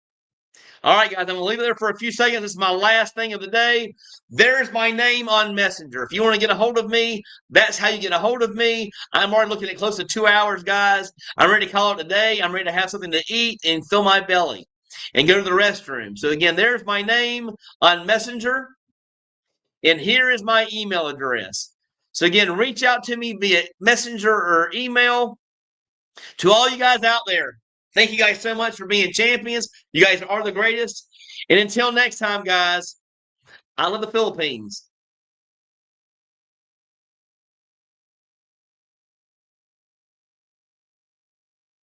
All right, guys, I'm going to leave it there for a few seconds. This is my last thing of the day. There's my name on Messenger. If you want to get a hold of me, that's how you get a hold of me. I'm already looking at close to 2 hours, guys. I'm ready to call it a day. I'm ready to have something to eat and fill my belly and go to the restroom. So, again, there's my name on Messenger. And here is my email address. So, again, reach out to me via Messenger or email. To all you guys out there, thank you guys so much for being champions. You guys are the greatest. And until next time, guys, I love the Philippines.